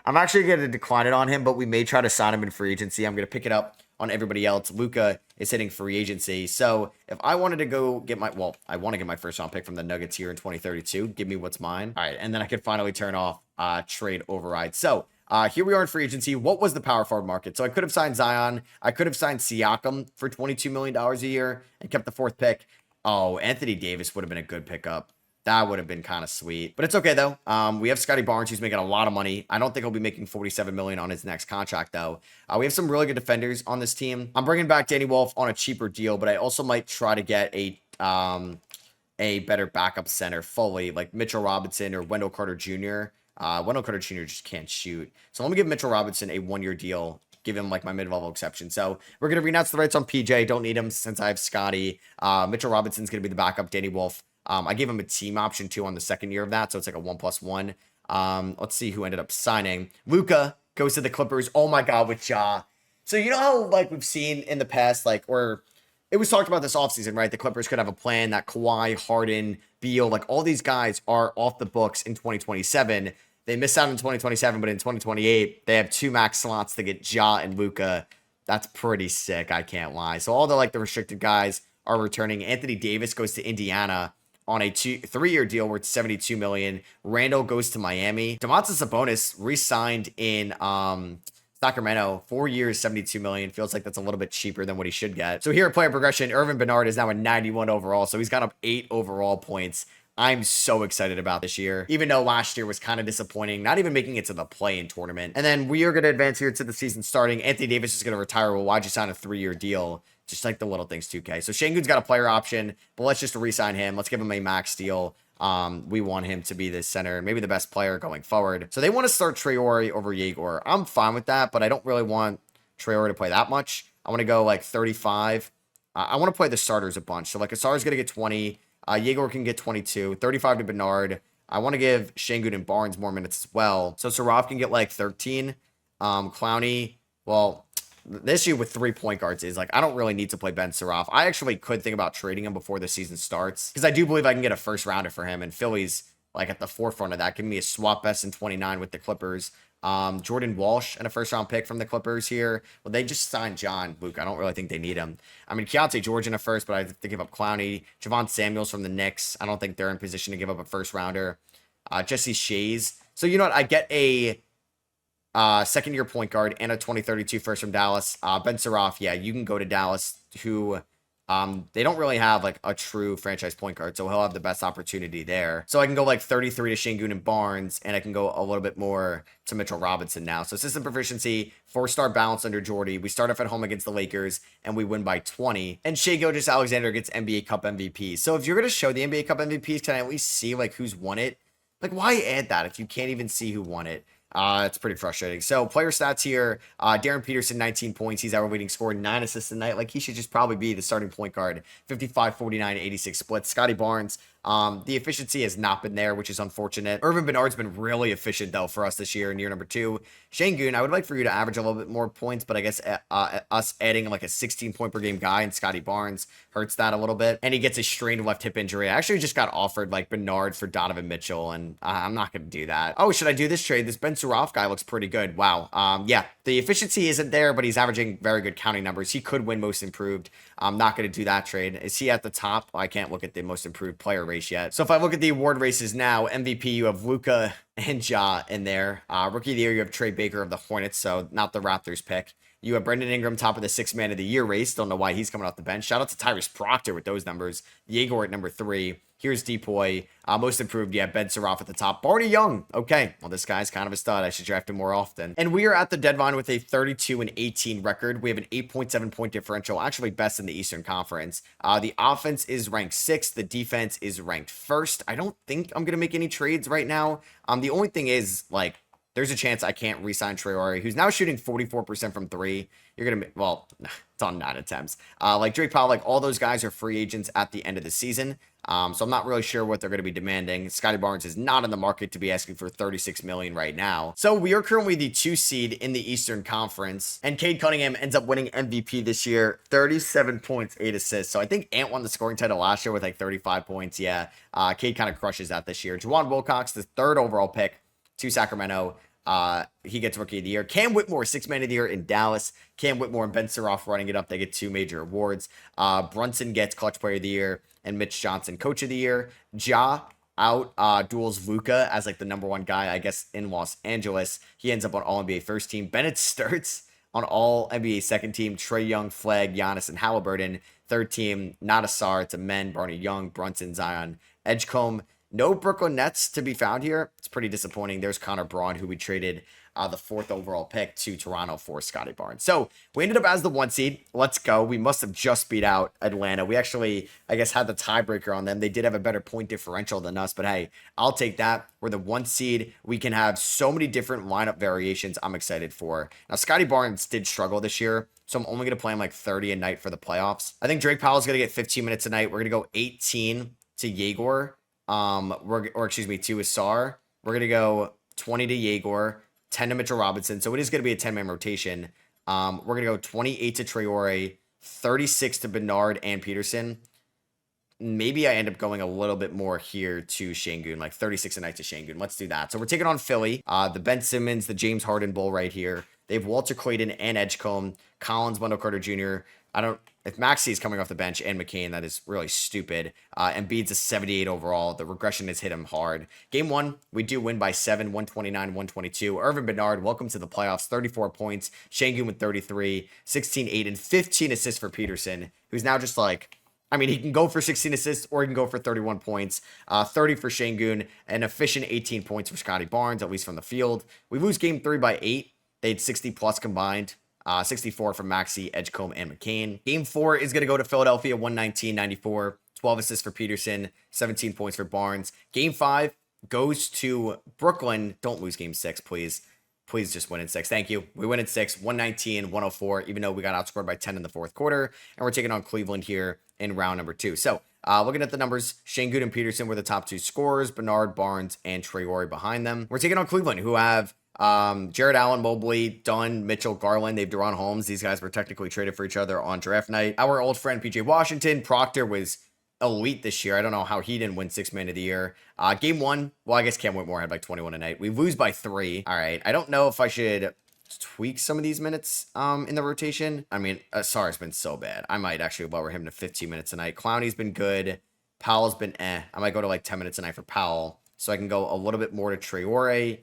I'm actually going to decline it on him, but we may try to sign him in free agency. I'm going to pick it up on everybody else. Luka is hitting free agency. So if I wanted to go get my, well, I want to get my first round pick from the Nuggets here in 2032. Give me what's mine. All right. And then I could finally turn off trade override. So here we are in free agency. What was the power forward market? So I could have signed Zion. I could have signed Siakam for $22 million a year and kept the 4th pick. Oh, Anthony Davis would have been a good pickup. That would have been kind of sweet. But it's okay, though. We have Scotty Barnes, who's making a lot of money. I don't think he'll be making $47 million on his next contract, though. We have some really good defenders on this team. I'm bringing back Danny Wolf on a cheaper deal, but I also might try to get a better backup center fully, like Mitchell Robinson or Wendell Carter Jr. Wendell Carter Jr. just can't shoot. So let me give Mitchell Robinson a 1-year deal. Give him like my mid-level exception. So we're going to renounce the rights on PJ. Don't need him since I have Scotty. Mitchell Robinson's going to be the backup. Danny Wolf. I gave him a team option too on the 2nd year of that. So it's like a 1+1. Let's see who ended up signing. Luka goes to the Clippers. Oh my God, with Ja. So you know how like we've seen in the past, like, or it was talked about this offseason, right? The Clippers could have a plan that Kawhi, Harden, Beal, like all these guys are off the books in 2027. They miss out in 2027, but in 2028, they have 2 max slots to get Ja and Luka. That's pretty sick, I can't lie. So all the restricted guys are returning. Anthony Davis goes to Indiana on a 3-year deal worth $72 million. Randall goes to Miami. Domantas Sabonis re-signed in Sacramento, 4 years, $72 million. Feels like that's a little bit cheaper than what he should get. So here at player progression, Irvin Bernard is now a 91 overall. So he's got up 8 overall points. I'm so excited about this year, even though last year was kind of disappointing, not even making it to the play-in tournament. And then we are going to advance here to the season starting. Anthony Davis is going to retire. Well, why'd you sign a 3-year deal? Just like the little things, 2K. So Şengün's got a player option, but let's just re-sign him. Let's give him a max deal. We want him to be the center, maybe the best player going forward. So they want to start Traore over Yegor. I'm fine with that, but I don't really want Traore to play that much. I want to go like 35. I want to play the starters a bunch. So like Asar's going to get 20. Yegor can get 22. 35 to Bernard. I want to give Şengün and Barnes more minutes as well. So Saraf can get like 13. Clowney, well, the issue with 3 point guards is like I don't really need to play Ben Saraf. I actually could think about trading him before the season starts because I do believe I can get a first rounder for him, and Philly's like at the forefront of that, giving me a swap best in 29 with the Clippers. Jordan Walsh and a first round pick from the Clippers here. Well, they just signed John Luke. I don't really think they need him. I mean, Keontae George in a first, but I have to give up Clowney. Javon Samuels from the Knicks. I don't think they're in position to give up a first rounder. Jesse Shays. So you know what? I get a 2nd-year point guard and a 2032 first from Dallas. Ben Saraf, yeah, you can go to Dallas, who they don't really have like a true franchise point guard, so he'll have the best opportunity there. So I can go like 33 to Şengün and Barnes, and I can go a little bit more to Mitchell Robinson now. So system proficiency, 4-star balance under Jordy. We start off at home against the Lakers, and we win by 20. And Shai Gilgeous-Alexander gets NBA Cup MVP. So if you're going to show the NBA Cup MVPs, can I at least see like who's won it? Like, why add that if you can't even see who won it? It's pretty frustrating. So player stats here, Darren Peterson, 19 points. He's our leading scorer, 9 assists a night. Like, he should just probably be the starting point guard. 55, 49, 86 splits. Scotty Barnes, the efficiency has not been there, which is unfortunate. Irvin Bernard's been really efficient, though, for us this year in year number 2. Şengün, I would like for you to average a little bit more points, but I guess us adding like a 16-point per game guy and Scotty Barnes hurts that a little bit. And he gets a strained left hip injury. I actually just got offered like Bernard for Donovan Mitchell, and I'm not going to do that. Oh, should I do this trade? This Ben Suraf guy looks pretty good. Wow. Yeah, the efficiency isn't there, but he's averaging very good counting numbers. He could win most improved. I'm not going to do that trade. Is he at the top? I can't look at the most improved player race yet. So if I look at the award races now, MVP, you have Luka and Ja in there. Rookie of the year, you have Trey Baker of the Hornets, so not the Raptors pick. You have Brendan Ingram, top of the 6th man of the year race. Don't know why he's coming off the bench. Shout out to Tyrese Proctor with those numbers. Yegor at number 3. Here's Depoy. Most improved, yeah, Ben Suraf at the top. Barney Young. Okay, well, this guy's kind of a stud. I should draft him more often. And we are at the deadline with a 32-18 record. We have an 8.7 point differential, actually best in the Eastern Conference. The offense is ranked 6th. The defense is ranked 1st. I don't think I'm going to make any trades right now. The only thing is, like, there's a chance I can't re-sign Traore, who's now shooting 44% from three. You're going to, well, it's on 9 attempts. Like Drake Powell, like all those guys are free agents at the end of the season. So I'm not really sure what they're going to be demanding. Scotty Barnes is not in the market to be asking for $36 million right now. So we are currently the 2 seed in the Eastern Conference, and Cade Cunningham ends up winning MVP this year, 37 points, 8 assists. So I think Ant won the scoring title last year with like 35 points. Yeah, Cade kind of crushes that this year. Juwan Wilcox, the 3rd overall pick to Sacramento. He gets Rookie of the Year. Cam Whitmore, 6th Man of the Year in Dallas. Cam Whitmore and Ben Suroff running it up. They get 2 major awards. Brunson gets Clutch Player of the Year, and Mitch Johnson, Coach of the Year. Ja out duels Luka as like the #1 guy, I guess, in Los Angeles. He ends up on All-NBA first team. Bennett Sturts on All-NBA second team. Trae Young, Flag, Giannis, and Halliburton. Third team, not Asar. It's a men. Barney Young, Brunson, Zion, Edgecombe. No Brooklyn Nets to be found here. It's pretty disappointing. There's Connor Braun, who we traded the 4th overall pick to Toronto for Scotty Barnes. So we ended up as the 1 seed. Let's go. We must have just beat out Atlanta. We actually, I guess, had the tiebreaker on them. They did have a better point differential than us, but hey, I'll take that. We're the 1 seed. We can have so many different lineup variations I'm excited for. Now, Scotty Barnes did struggle this year, so I'm only going to play him like 30 a night for the playoffs. I think Drake Powell's going to get 15 minutes a night. We're going to go 18 to Yegor. To Asar. We're going to go 20 to Yegor, 10 to Mitchell Robinson. So it is going to be a 10-man rotation. We're going to go 28 to Traore, 36 to Bernard and Peterson. Maybe I end up going a little bit more here to Şengün, like 36 a night to Şengün. Let's do that. So we're taking on Philly. The Ben Simmons, the James Harden Bowl right here. They have Walter Clayton and Edgecombe, Collins, Wendell Carter Jr. If Maxey is coming off the bench and McCain, that is really stupid. Embiid's a 78 overall. The regression has hit him hard. Game 1, we do win by 7, 129-122. Irvin Bernard, welcome to the playoffs. 34 points. Şengün with 33, 16, 8, and 15 assists for Peterson, who's now just like, I mean, he can go for 16 assists or he can go for 31 points. 30 for Şengün, an efficient 18 points for Scotty Barnes, at least from the field. We lose game 3 by 8. They had 60 plus combined. 64 from Maxey, Edgecombe, and McCain. Game 4 is going to go to Philadelphia, 119-94. 12 assists for Peterson, 17 points for Barnes. Game 5 goes to Brooklyn. Don't lose game 6, please. Please just win in 6. Thank you. We win in 6, 119-104, even though we got outscored by 10 in the 4th quarter. And we're taking on Cleveland here in round number 2. So, looking at the numbers, Şengün and Peterson were the top 2 scorers. Bernard, Barnes, and Traore behind them. We're taking on Cleveland, who have Jared Allen, Mobley, Dunn, Mitchell, Garland. They have De'Ron Holmes. These guys were technically traded for each other on draft night. Our old friend PJ Washington. Proctor was elite this year. I don't know how he didn't win 6th Man of the Year. Game 1, well, I guess Cam Whitmore had like 21 a night. We lose by 3. All right. I don't know if I should tweak some of these minutes in the rotation. I mean, Sar's been so bad. I might actually lower him to 15 minutes a night. Clowney's been good. Powell's been I might go to like 10 minutes a night for Powell, so I can go a little bit more to Traore,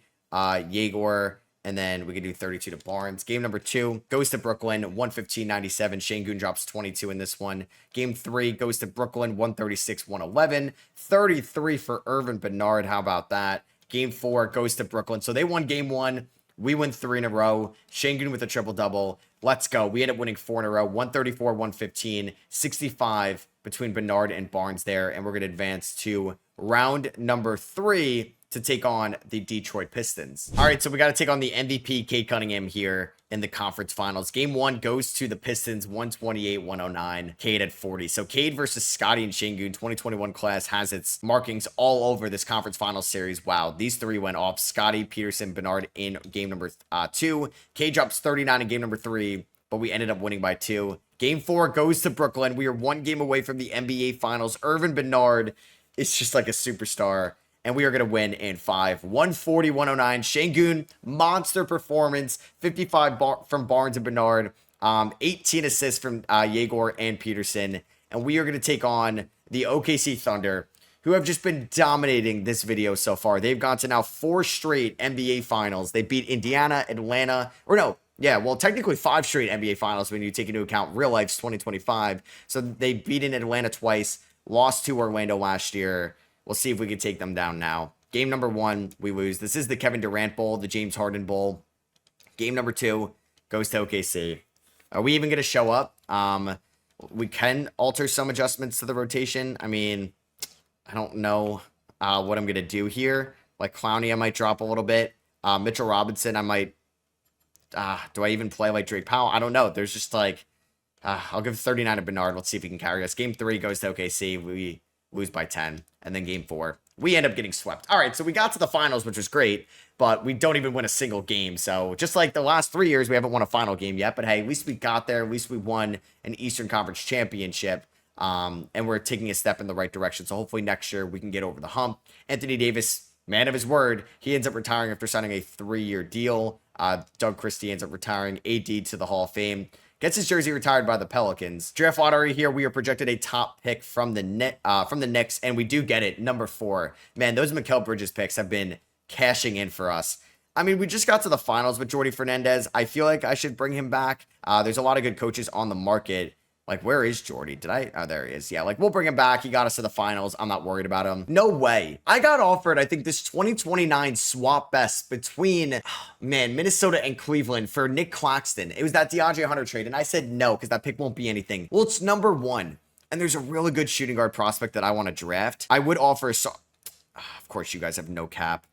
Yegor, and then we can do 32 to Barnes. Game number 2 goes to Brooklyn, 115-97. Şengün drops 22 in this one. Game 3 goes to Brooklyn, 136-111. 33 for Irvin Bernard. How about that? Game 4 goes to Brooklyn. So they won game 1. We win 3 in a row. Şengün with a triple-double. Let's go. We end up winning 4 in a row. 134-115. 65 between Bernard and Barnes there. And we're going to advance to round number 3 to take on the Detroit Pistons. All right, so we got to take on the MVP, Cade Cunningham, here in the conference finals. Game 1 goes to the Pistons, 128-109. Cade at 40. So Cade versus Scotty and Şengün, 2021 class, has its markings all over this conference finals series. Wow, these 3 went off. Scotty, Peterson, Bernard in game number 2. Cade drops 39 in game number 3, but we ended up winning by 2. Game 4 goes to Brooklyn. We are 1 game away from the NBA Finals. Irvin Bernard is just like a superstar. And we are going to win in 5. 140-109. Şengün, monster performance. 55 from Barnes and Bernard. 18 assists from Yegor and Peterson. And we are going to take on the OKC Thunder, who have just been dominating this video so far. They've gone to now 4 straight NBA Finals. They beat Indiana, Atlanta, or no, yeah, well, technically 5 straight NBA Finals when you take into account real life's 2025. So they beat in Atlanta twice, lost to Orlando last year. We'll see if we can take them down now. Game number 1, we lose. This is the Kevin Durant Bowl, the James Harden Bowl. Game number 2 goes to OKC. Are we even going to show up? We can alter some adjustments to the rotation. I mean, I don't know what I'm going to do here. Like Clowney, I might drop a little bit. Mitchell Robinson, I might, do I even play like Drake Powell? I don't know. There's just like, I'll give 39 to Bernard. Let's see if he can carry us. Game 3 goes to OKC. We lose by 10. And then game 4, we end up getting swept. All right, so we got to the finals, which was great, but we don't even win a single game. So just like the last 3 years, we haven't won a final game yet. But hey, at least we got there. At least we won an Eastern Conference championship. And we're taking a step in the right direction. So hopefully next year we can get over the hump. Anthony Davis, man of his word, he ends up retiring after signing a 3-year deal. Doug Christie ends up retiring AD to the Hall of Fame. Gets his jersey retired by the Pelicans. Draft lottery here, we are projected a top pick from the Knicks, and we do get it, number 4. Man, those Mikal Bridges picks have been cashing in for us. I mean, we just got to the finals with Jordy Fernandez. I feel like I should bring him back. There's a lot of good coaches on the market. Like, where is Jordy? Oh, there he is. Yeah, like, we'll bring him back. He got us to the finals. I'm not worried about him. No way. I got offered, I think, this 2029 swap best between, Minnesota and Cleveland for Nick Claxton. It was that DeAndre Hunter trade, and I said no, because that pick won't be anything. Well, it's number 1, and there's a really good shooting guard prospect that I want to draft. I would offer, of course, you guys have no cap.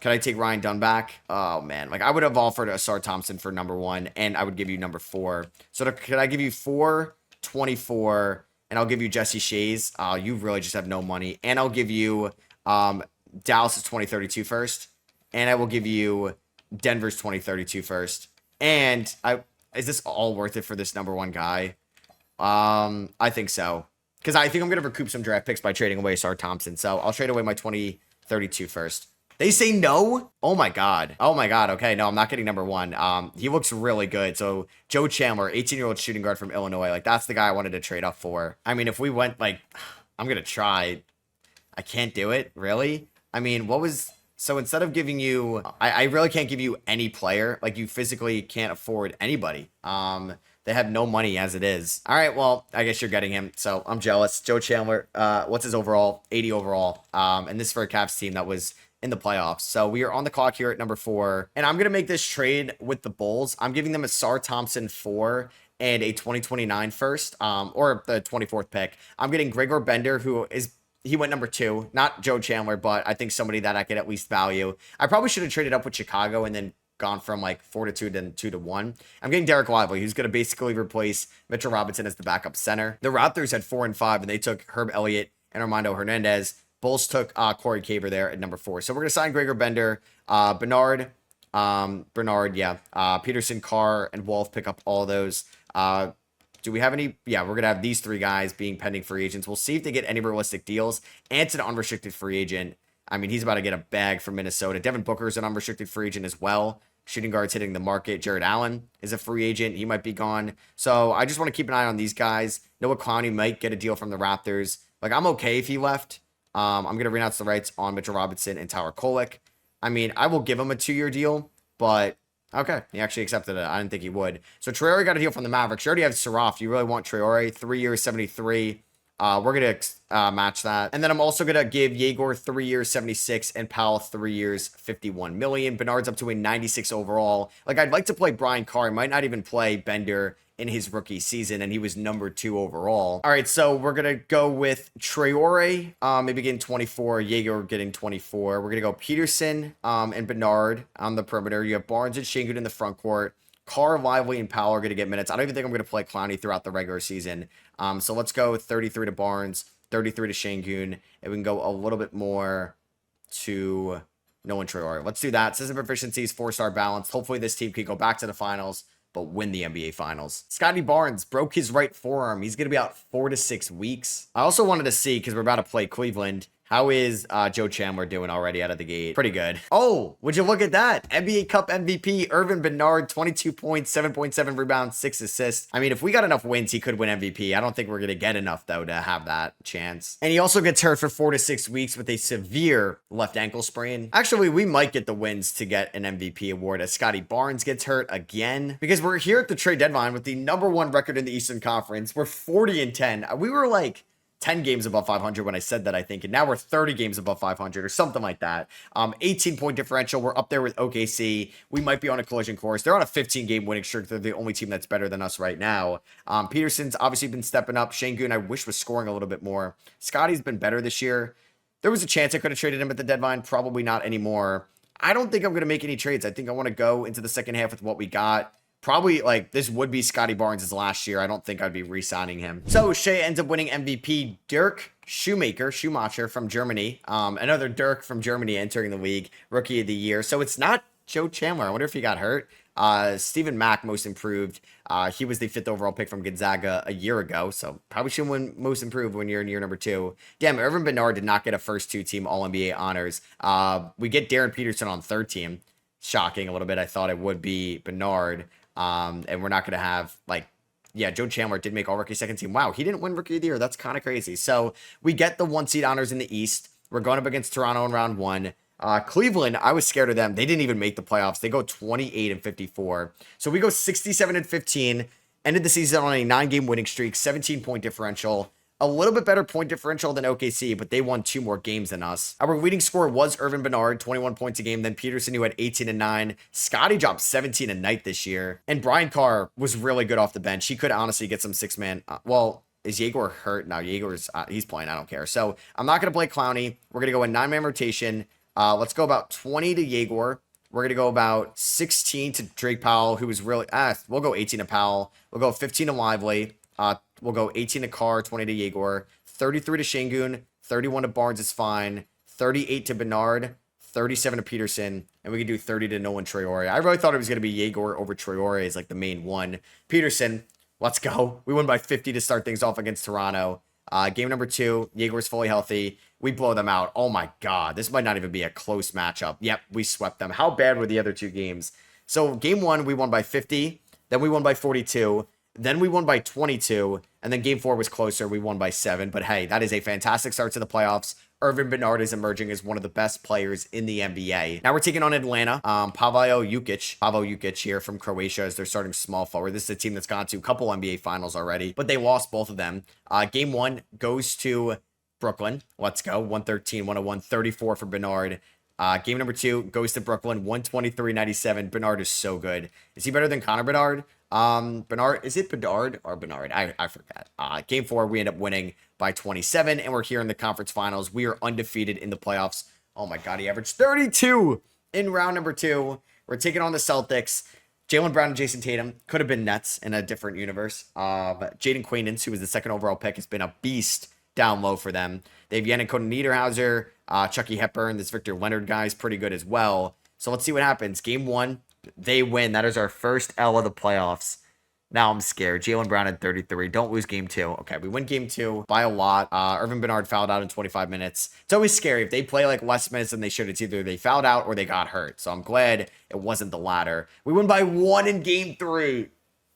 Could I take Ryan Dunn back? Oh, man. Like, I would have offered Asar Thompson for number 1, and I would give you number 4. So could I give you 4, 24, and I'll give you Jesse Shays? Oh, you really just have no money. And I'll give you Dallas's 2032 first. And I will give you Denver's 2032 first. And is this all worth it for this number 1 guy? I think so. Because I think I'm going to recoup some draft picks by trading away Asar Thompson. So I'll trade away my 2032 first. They say no? Oh my God. Oh my God. Okay, no, I'm not getting number 1. He looks really good. So Joe Chandler, 18-year-old shooting guard from Illinois. Like, that's the guy I wanted to trade up for. I mean, if we went, like, I'm going to try. I can't do it. Really? I mean, so instead of giving you, I really can't give you any player. Like, you physically can't afford anybody. They have no money as it is. All right, well, I guess you're getting him. So I'm jealous. Joe Chandler, what's his overall? 80 overall. And this is for a Cavs team that was in the playoffs. So we are on the clock here at number 4. And I'm going to make this trade with the Bulls. I'm giving them a Asar Thompson 4 and a 2029 first, or the 24th pick. I'm getting Gregor Bender, he went number 2, not Joe Chandler, but I think somebody that I could at least value. I probably should have traded up with Chicago and then gone from like 4 to 2 to 2 to 1. I'm getting Derek Lively, who's going to basically replace Mitchell Robinson as the backup center. The Raptors had 4 and 5, and they took Herb Elliott and Armando Hernandez. Bulls took Corey Caver there at number 4. So we're going to sign Gregor Bender, Bernard, Peterson, Carr, and Wolf, pick up all those. Do we have any? Yeah, we're going to have these 3 guys being pending free agents. We'll see if they get any realistic deals. Ant's an unrestricted free agent. I mean, he's about to get a bag from Minnesota. Devin Booker is an unrestricted free agent as well. Shooting guards hitting the market. Jared Allen is a free agent. He might be gone. So I just want to keep an eye on these guys. Noah Clowney might get a deal from the Raptors. Like, I'm okay if he left. I'm going to renounce the rights on Mitchell Robinson and Tyler Kolek. I mean, I will give him a 2-year deal, but okay. He actually accepted it. I didn't think he would. So Traore got a deal from the Mavericks. You already have Saraf. You really want Traore. 3 years, 73. We're going to match that. And then I'm also going to give Yegor 3 years, 76, and Powell 3 years, 51 million. Bernard's up to a 96 overall. Like, I'd like to play Brian Carr. I might not even play Bender in his rookie season, and he was number 2 overall. All right, so we're going to go with Traore, maybe getting 24, Yegor getting 24. We're going to go Peterson and Bernard on the perimeter. You have Barnes and Şengün in the front court. Carr, Lively, and Powell are going to get minutes. I don't even think I'm going to play Clowney throughout the regular season. So let's go 33 to Barnes, 33 to Şengün, and we can go a little bit more to Nolan Traore. Let's do that. System efficiencies, 4-star balance. Hopefully this team can go back to the finals, but win the NBA Finals. Scotty Barnes broke his right forearm. He's going to be out 4 to 6 weeks. I also wanted to see, because we're about to play Cleveland, how is Joe Chandler doing already out of the gate? Pretty good. Oh, would you look at that? NBA Cup MVP, Irvin Bernard, 22 points, 7.7 rebounds, 6 assists. I mean, if we got enough wins, he could win MVP. I don't think we're going to get enough, though, to have that chance. And he also gets hurt for 4 to 6 weeks with a severe left ankle sprain. Actually, we might get the wins to get an MVP award as Scotty Barnes gets hurt again, because we're here at the trade deadline with the number 1 record in the Eastern Conference. We're 40 and 10. We were like 10 games above 500 when I said that, I think, and now we're 30 games above 500 or something like that. 18-point differential. We're up there with OKC. We might be on a collision course. They're on a 15-game winning streak. They're the only team that's better than us right now. Peterson's obviously been stepping up. Şengün, I wish, was scoring a little bit more. Scotty's been better this year. There was a chance I could have traded him at the deadline. Probably not anymore. I don't think I'm going to make any trades. I think I want to go into the second half with what we got. Probably, like, this would be Scotty Barnes' last year. I don't think I'd be re-signing him. So, Shea ends up winning MVP. Dirk Schumacher from Germany. Another Dirk from Germany entering the league. Rookie of the year. So, it's not Joe Chandler. I wonder if he got hurt. Stephen Mack, most improved. He was the 5th overall pick from Gonzaga a year ago. So, probably should win most improved when you're in year number 2. Damn, Irvin Bernard did not get a first 2-team All-NBA honors. We get Darren Peterson on 3rd team. Shocking a little bit. I thought it would be Bernard. And we're not going to have, like, yeah, Joe Chandler did make all-rookie 2nd team. Wow, he didn't win rookie of the year. That's kind of crazy. So we get the 1-seed honors in the East. We're going up against Toronto in round 1. Cleveland, I was scared of them. They didn't even make the playoffs. They go 28-54. So we go 67-15. Ended the season on a 9-game winning streak, 17-point differential. A little bit better point differential than OKC, but they won 2 more games than us. Our leading scorer was Irvin Bernard, 21 points a game. Then Peterson, who had 18 and 9. Scotty dropped 17 a night this year. And Brian Carr was really good off the bench. He could honestly get some 6-man. Well, is Jaeger hurt? No, Jaeger's he's playing. I don't care. So I'm not going to play Clowney. We're going to go a 9-man rotation. Let's go about 20 to Jaeger. We're going to go about 16 to Drake Powell, who was really... we'll go 18 to Powell. We'll go 15 to Lively. We'll go 18 to Carr, 20 to Jaeger, 33 to Şengün, 31 to Barnes is fine, 38 to Bernard, 37 to Peterson, and we can do 30 to Nolan Traore. I really thought it was going to be Jaeger over Traore as like the main one. Peterson, let's go. We won by 50 to start things off against Toronto. Game number 2, Jaeger's fully healthy. We blow them out. Oh my God, this might not even be a close matchup. Yep, we swept them. How bad were the other 2 games? So game 1, we won by 50. Then we won by 42. Then we won by 22, and then game 4 was closer. We won by 7, but hey, that is a fantastic start to the playoffs. Irvin Bernard is emerging as one of the best players in the NBA. Now we're taking on Atlanta. Pavel Jukic here from Croatia is their starting small forward. This is a team that's gone to a couple NBA finals already, but they lost both of them. Game 1 goes to Brooklyn. Let's go. 113, 101, 34 for Bernard. Game number 2 goes to Brooklyn, 123-97. Bernard is so good. Is he better than Connor Bernard? Bernard, is it Bedard or Bernard? I forgot. Game 4, we end up winning by 27, and we're here in the conference finals. We are undefeated in the playoffs. Oh my God, he averaged 32 in round number 2. We're taking on the Celtics. Jaylen Brown and Jason Tatum could have been Nets in a different universe. But Jaden Quainance, who was the 2nd overall pick, has been a beast down low for them. They have Yannick Niederhauser, Chucky Hepburn. This Victor Leonard guy is pretty good as well. So let's see what happens. Game 1. They win. That is our first L of the playoffs. Now I'm scared. Jaylen Brown at 33. Don't lose game 2. Okay, we win game 2 by a lot. Irvin Bernard fouled out in 25 minutes. It's always scary. If they play like less minutes than they should, it's either they fouled out or they got hurt. So I'm glad it wasn't the latter. We win by 1 in game 3.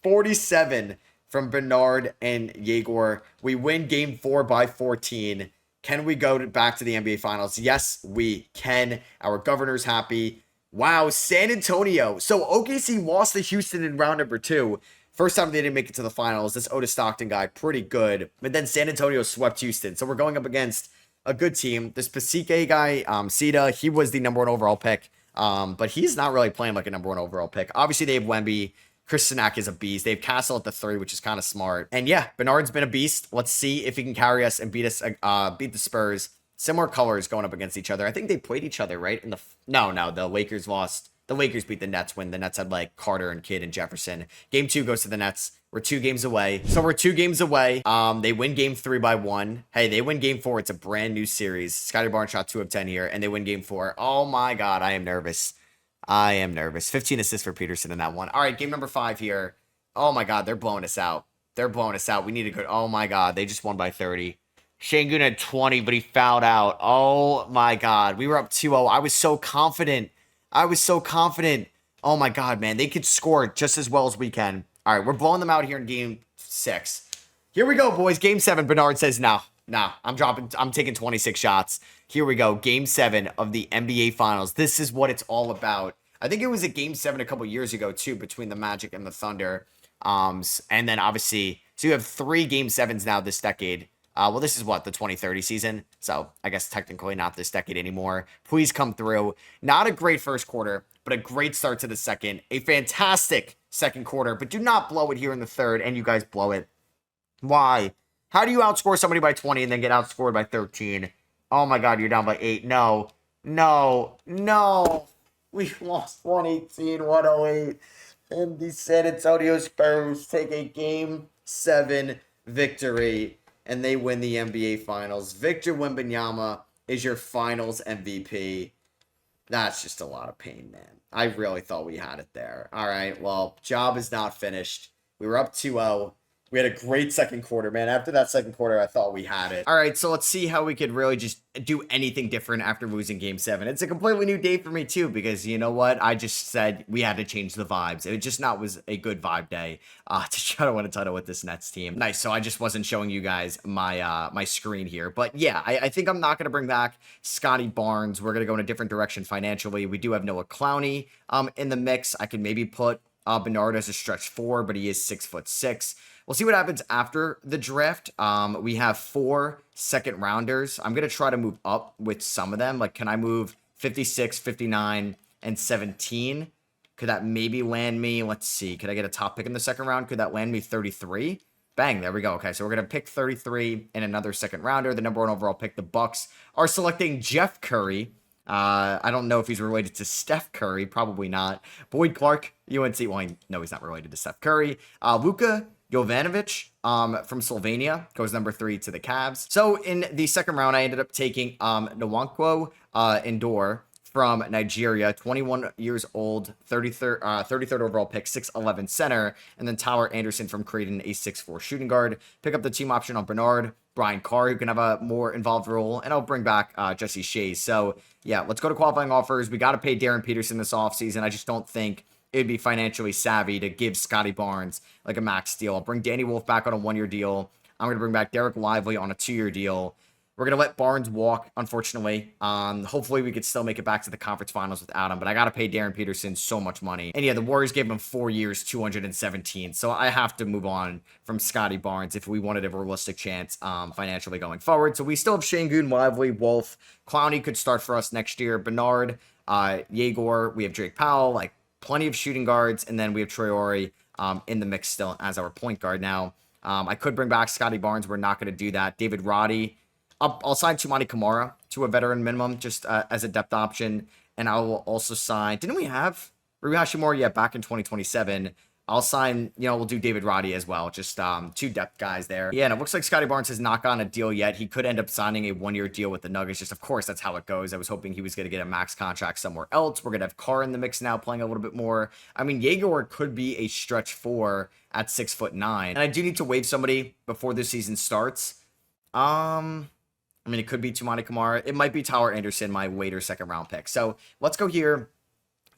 47 from Bernard and Jaeger. We win game 4 by 14. Can we go back to the NBA Finals? Yes, we can. Our governor's happy. Wow, San Antonio. So OKC lost to Houston in round number 2. First time they didn't make it to the finals. This Otis Stockton guy, pretty good. But then San Antonio swept Houston. So we're going up against a good team. This Pasike guy, Sita, he was the number 1 overall pick. But he's not really playing like a number 1 overall pick. Obviously, they have Wemby. Chris Sinak is a beast. They have Castle at the 3, which is kind of smart. And yeah, Bernard's been a beast. Let's see if he can carry us and beat the Spurs. Similar colors going up against each other. I think they played each other, right? No, the Lakers lost. The Lakers beat the Nets when the Nets had like Carter and Kidd and Jefferson. Game 2 goes to the Nets. We're 2 games away. So we're 2 games away. They win game 3 by 1. Hey, they win game 4. It's a brand new series. Scotty Barnes shot 2 of 10 here, and they win game 4. Oh my God, I am nervous. 15 assists for Peterson in that one. All right, game number 5 here. Oh my God, they're blowing us out. We need to go. Oh my God, they just won by 30. Şengün had 20, but he fouled out. Oh my God. We were up 2-0. I was so confident. Oh my God, man. They could score just as well as we can. All right, we're blowing them out here in game 6. Here we go, boys. Game 7. Bernard says, no. I'm taking 26 shots. Here we go. Game 7 of the NBA Finals. This is what it's all about. I think it was a game 7 a couple years ago, too, between the Magic and the Thunder. And then, obviously, so you have 3 game 7s now this decade. Well, this is what, the 2030 season? So I guess technically not this decade anymore. Please come through. Not a great first quarter, but a great start to the second. A fantastic second quarter, but do not blow it here in the third, and you guys blow it. Why? How do you outscore somebody by 20 and then get outscored by 13? Oh my God, you're down by 8. No, no, no. We lost 118-108. And the San Antonio Spurs take a Game 7 victory, and they win the NBA Finals. Victor Wembanyama is your Finals MVP. That's just a lot of pain, man. I really thought we had it there. All right, well, job is not finished. We were up 2-0. We had a great second quarter, man. After that second quarter, I thought we had it. All right, so let's see how we could really just do anything different after losing Game 7. It's a completely new day for me, too, because you know what? I just said we had to change the vibes. It just not was a good vibe day to try to win a title with this Nets team. Nice, so I just wasn't showing you guys my my screen here. But yeah, I think I'm not going to bring back Scotty Barnes. We're going to go in a different direction financially. We do have Noah Clowney in the mix. I could maybe put Bernard as a stretch 4, but he is 6'6". We'll see what happens after the draft. We have 4 second rounders. I'm going to try to move up with some of them. Like, can I move 56, 59, and 17? Could that maybe land me? Let's see. Could I get a top pick in the second round? Could that land me 33? Bang, there we go. Okay, so we're going to pick 33 in another second rounder. The number 1 overall pick, the Bucks, are selecting Jeff Curry. I don't know if he's related to Steph Curry. Probably not. Boyd Clark, UNC. Well, no, he's not related to Steph Curry. Luka Jovanovic from Slovenia goes number 3 to the Cavs. So in the second round, I ended up taking Nwankwo Indor from Nigeria, 21 years old, 33rd overall pick, 6'11 center, and then Tyler Anderson from Creighton, a 6'4 shooting guard. Pick up the team option on Bernard, Brian Carr, who can have a more involved role, and I'll bring back Jesse Shays. So yeah, let's go to qualifying offers. We got to pay Darren Peterson this offseason. I just don't think it'd be financially savvy to give Scotty Barnes like a max deal. I'll bring Danny Wolf back on a 1-year deal. I'm going to bring back Derek Lively on a 2-year deal. We're going to let Barnes walk, unfortunately. Hopefully we could still make it back to the conference finals without him, but I got to pay Darren Peterson so much money. And yeah, the Warriors gave him 4 years, 217. So I have to move on from Scotty Barnes if we wanted a realistic chance financially going forward. So we still have Şengün, Lively, Wolf. Clowney could start for us next year. Bernard, Yegor. We have Drake Powell, like plenty of shooting guards. And then we have Traore in the mix still as our point guard now. I could bring back Scotty Barnes. We're not going to do that. David Roddy. I'll sign Toumani Camara to a veteran minimum just as a depth option. And I will also sign, didn't we have Rui Hachimura yet back in 2027? I'll sign, we'll do David Roddy as well. Just 2 depth guys there. Yeah, and it looks like Scotty Barnes has not gotten a deal yet. He could end up signing a 1-year deal with the Nuggets. Just, of course, that's how it goes. I was hoping he was going to get a max contract somewhere else. We're going to have Carr in the mix now playing a little bit more. I mean, Yegor could be a stretch 4 at 6'9". And I do need to waive somebody before the season starts. I mean, it could be Toumani Camara. It might be Tyler Anderson, my later second round pick. So let's go here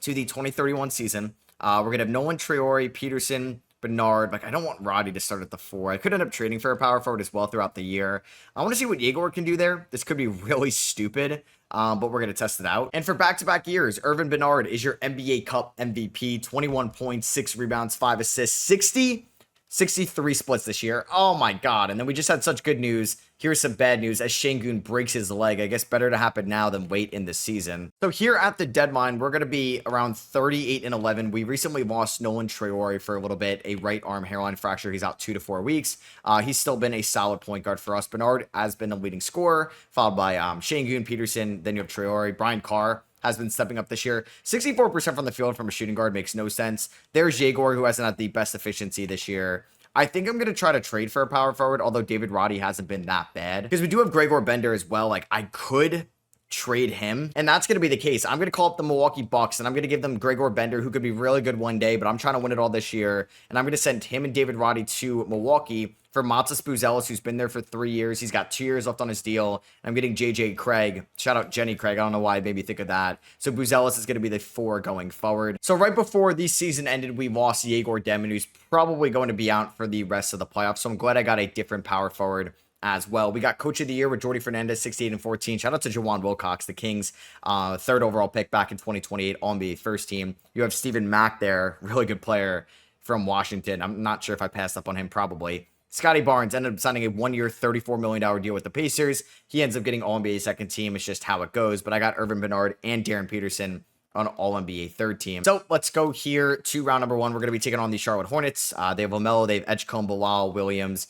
to the 2031 season. We're going to have Nolan Traore, Peterson, Bernard. Like, I don't want Roddy to start at the 4. I could end up trading for a power forward as well throughout the year. I want to see what Yegor can do there. This could be really stupid, but we're going to test it out. And for back-to-back years, Irvin Bernard is your NBA Cup MVP. 21 points, 6 rebounds, 5 assists, 63 splits this year. Oh my God. And then we just had such good news. Here's some bad news as Şengün breaks his leg. I guess better to happen now than wait in the season. So here at the deadline, we're going to be around 38-11. We recently lost Nolan Traore for a little bit, a right arm hairline fracture. He's out 2 to 4 weeks. He's still been a solid point guard for us. Bernard has been a leading scorer, followed by Şengün, Peterson. Then you have Traore. Brian Carr has been stepping up this year. 64% from the field from a shooting guard makes no sense. There's Yegor, who hasn't had the best efficiency this year. I think I'm going to try to trade for a power forward, although David Roddy hasn't been that bad. Because we do have Gregor Bender as well. Like, I could trade him, and that's going to be the case. I'm going to call up the Milwaukee Bucks, and I'm going to give them Gregor Bender, who could be really good one day, but I'm trying to win it all this year. And I'm going to send him and David Roddy to Milwaukee for Matas Buzelis, who's been there for 3 years. He's got 2 years left on his deal. I'm getting JJ Craig. Shout out Jenny Craig. I don't know why it made me think of that. So Buzelis is going to be the 4 going forward. So right before the season ended, we lost Yegor Demin, who's probably going to be out for the rest of the playoffs. So I'm glad I got a different power forward as well. We got Coach of the Year with Jordy Fernandez, 68-14. Shout out to Jawan Wilcox, the Kings' 3rd overall pick back in 2028 on the first team. You have Stephen Mack there, really good player from Washington. I'm not sure if I passed up on him, probably. Scotty Barnes ended up signing a 1-year, $34 million deal with the Pacers. He ends up getting All-NBA second team. It's just how it goes. But I got Irvin Bernard and Darren Peterson on All-NBA third team. So let's go here to round number 1. We're going to be taking on the Charlotte Hornets. They have LaMelo, they have Edgecombe, Bilal, Williams.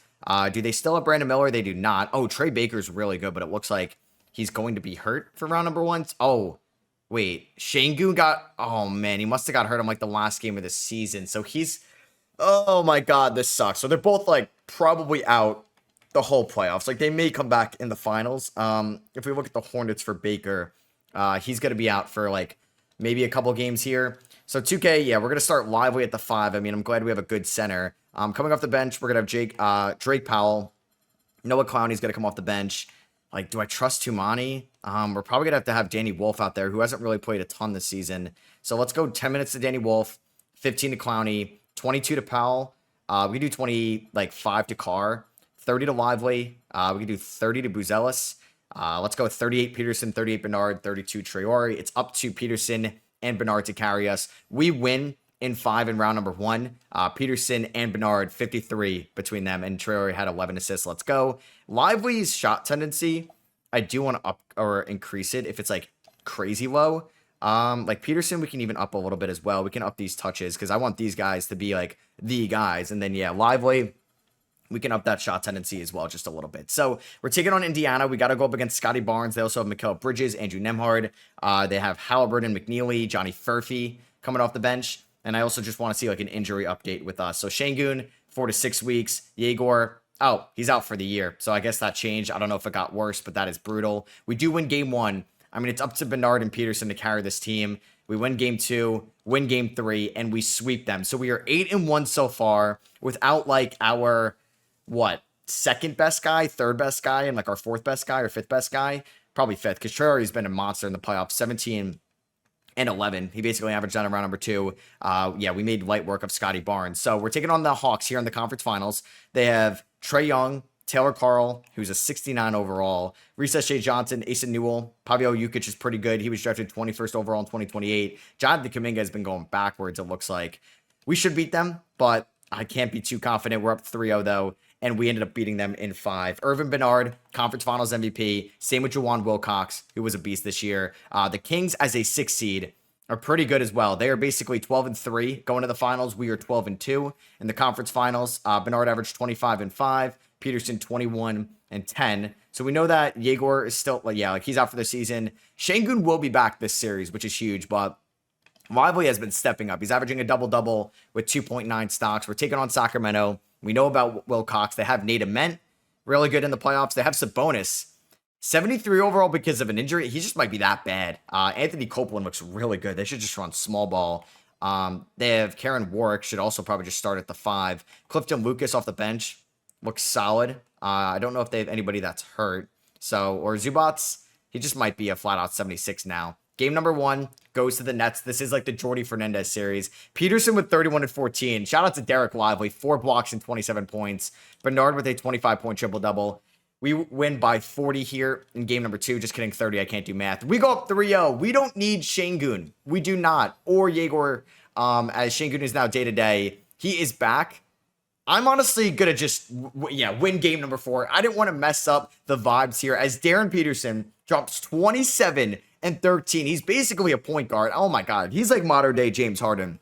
Do they still have Brandon Miller? They do not. Oh, Trey Baker's really good, but it looks like he's going to be hurt for round number 1. Oh, wait. Şengün got... Oh, man. He must have got hurt on, like, the last game of the season. So he's... Oh, my God. This sucks. So they're both, like, probably out the whole playoffs. Like, they may come back in the finals. If we look at the Hornets for Baker, he's going to be out for, like, maybe a couple games here. So 2K, yeah, we're going to start Lively at the 5. I mean, I'm glad we have a good center. Coming off the bench, we're going to have Drake Powell. Noah Clowney's going to come off the bench. Like, do I trust Tumani? We're probably going to have Danny Wolf out there, who hasn't really played a ton this season. So let's go 10 minutes to Danny Wolf, 15 to Clowney, 22 to Powell. We can do 25 to Carr, 30 to Lively. We can do 30 to Buzelis. Let's go with 38 Peterson, 38 Bernard, 32 Traore. It's up to Peterson and Bernard to carry us. We win in 5 in round number 1. Peterson and Bernard, 53 between them, and Traore had 11 assists. Let's go. Lively's shot tendency, I do want to up or increase it if it's like crazy low. Like Peterson, we can even up a little bit as well. We can up these touches because I want these guys to be like the guys. And then, yeah, Lively, we can up that shot tendency as well just a little bit. So we're taking on Indiana. We got to go up against Scotty Barnes. They also have Mikal Bridges, Andrew Nembhard. They have Halliburton, McNeely, Johnny Furphy coming off the bench. And I also just want to see like an injury update with us. So Şengün, 4 to 6 weeks. Yegor, oh, he's out for the year. So I guess that changed. I don't know if it got worse, but that is brutal. We do win game 1. I mean, it's up to Bernard and Peterson to carry this team. We win game 2, win game 3, and we sweep them. So we are 8-1 so far without like our, second best guy, third best guy, and like our fourth best guy or fifth best guy. Probably fifth, because Traore's been a monster in the playoffs, 17 and 11. He basically averaged out around number 2. Yeah, we made light work of Scotty Barnes. So we're taking on the Hawks here in the conference finals. They have Trae Young, Taylor Carl, who's a 69 overall, Reese Shea Johnson, Asa Newell, Pavio Jukic is pretty good. He was drafted 21st overall in 2028. Jonathan Kuminga has been going backwards, it looks like. We should beat them, but I can't be too confident. We're up 3-0, though, and we ended up beating them in 5. Irvin Bernard, conference finals MVP. Same with Juwan Wilcox, who was a beast this year. The Kings, as a 6 seed, are pretty good as well. They are basically 12-3 going to the finals. We are 12-2 in the conference finals. Bernard averaged 25-5. Peterson 21-10. So we know that Yegor is still, he's out for the season. Şengün will be back this series, which is huge, but Lively has been stepping up. He's averaging a double-double with 2.9 stocks. We're taking on Sacramento. We know about Wilcox. They have Nate Ament, really good in the playoffs. They have Sabonis, 73 overall because of an injury. He just might be that bad. Anthony Copeland looks really good. They should just run small ball. They have Karen Warwick, should also probably just start at the 5. Clifton Lucas off the bench looks solid. I don't know if they have anybody that's hurt. Or Zubats, he just might be a flat-out 76 now. Game number 1 goes to the Nets. This is like the Jordy Fernandez series. Peterson with 31-14. Shout out to Derek Lively, 4 blocks and 27 points. Bernard with a 25-point triple-double. We win by 40 here in game number 2. Just kidding, 30. I can't do math. We go up 3-0. We don't need Şengün. We do not. Or Yegor, as Şengün is now day-to-day. He is back. I'm honestly going to just, win game number 4. I didn't want to mess up the vibes here as Darren Peterson drops 27 and 13. He's basically a point guard. Oh my God. He's like modern day James Harden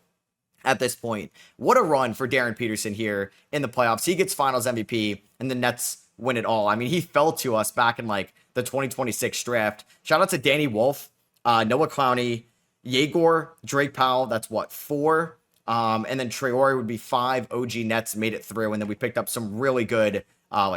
at this point. What a run for Darren Peterson here in the playoffs. He gets finals MVP and the Nets win it all. I mean, he fell to us back in like the 2026 draft. Shout out to Danny Wolf, Noah Clowney, Yegor, Drake Powell. That's 4. And then Traore would be 5. OG Nets made it through. And then we picked up some really good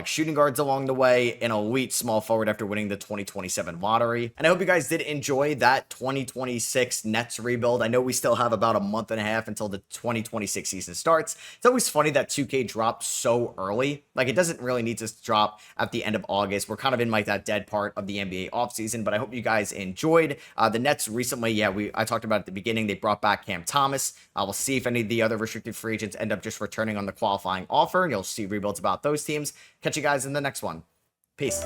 shooting guards along the way, an elite small forward after winning the 2027 lottery. And I hope you guys did enjoy that 2026 Nets rebuild. I know we still have about a month and a half until the 2026 season starts. It's always funny that 2K drops so early. Like, it doesn't really need to drop at the end of August. We're kind of in like that dead part of the NBA offseason, but I hope you guys enjoyed. The Nets recently, I talked about at the beginning, they brought back Cam Thomas. We'll see if any of the other restricted free agents end up just returning on the qualifying offer, and you'll see rebuilds about those teams. Catch you guys in the next one. Peace.